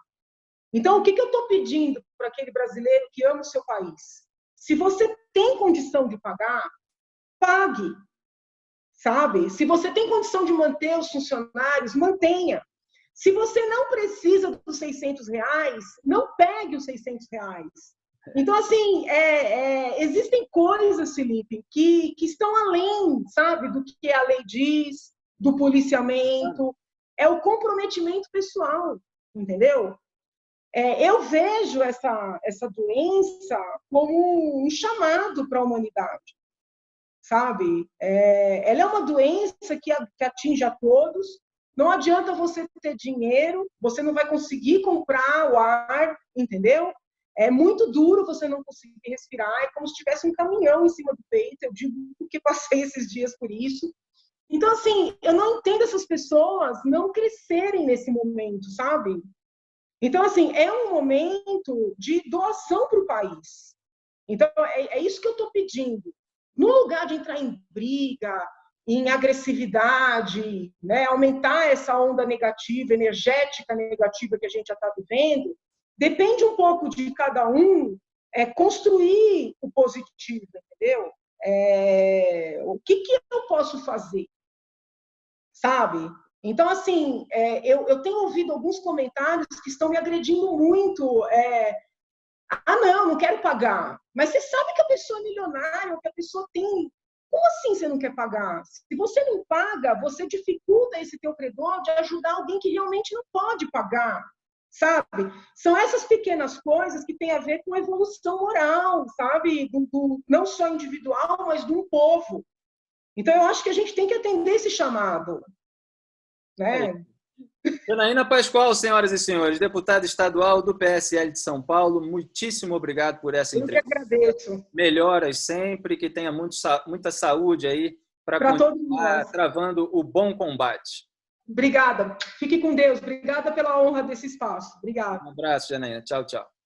Então, o que eu estou pedindo para aquele brasileiro que ama o seu país? Se você tem condição de pagar, pague, sabe? Se você tem condição de manter os funcionários, mantenha. Se você não precisa dos R$600, não pegue os R$600. Então, assim, existem coisas, Felipe, que estão além, sabe, do que a lei diz, do policiamento, é o comprometimento pessoal, entendeu? Eu vejo essa doença como um chamado para a humanidade, sabe? Ela é uma doença que atinge a todos. Não adianta você ter dinheiro, você não vai conseguir comprar o ar, entendeu? É muito duro você não conseguir respirar, é como se tivesse um caminhão em cima do peito. Eu digo que passei esses dias por isso. Então, assim, eu não entendo essas pessoas não crescerem nesse momento, sabe? Então, assim, é um momento de doação para o país. Então, é isso que eu estou pedindo. No lugar de entrar em briga, em agressividade, né, aumentar essa onda negativa, energética negativa que a gente já está vivendo, depende um pouco de cada um construir o positivo, entendeu? O que eu posso fazer, sabe? Então, assim, eu tenho ouvido alguns comentários que estão me agredindo muito. Não quero pagar. Mas você sabe que a pessoa é milionária, que a pessoa tem... Como assim você não quer pagar? Se você não paga, você dificulta esse teu credor de ajudar alguém que realmente não pode pagar, sabe? São essas pequenas coisas que têm a ver com a evolução moral, sabe? Não só individual, mas de um povo. Então, eu acho que a gente tem que atender esse chamado, né? Janaína Pascoal, senhoras e senhores, deputada estadual do PSL de São Paulo, muitíssimo obrigado por essa entrevista. Eu que agradeço. Melhoras sempre, que tenha muita saúde aí para continuar travando o bom combate. Obrigada. Fique com Deus. Obrigada pela honra desse espaço. Obrigada. Um abraço, Janaína. Tchau, tchau.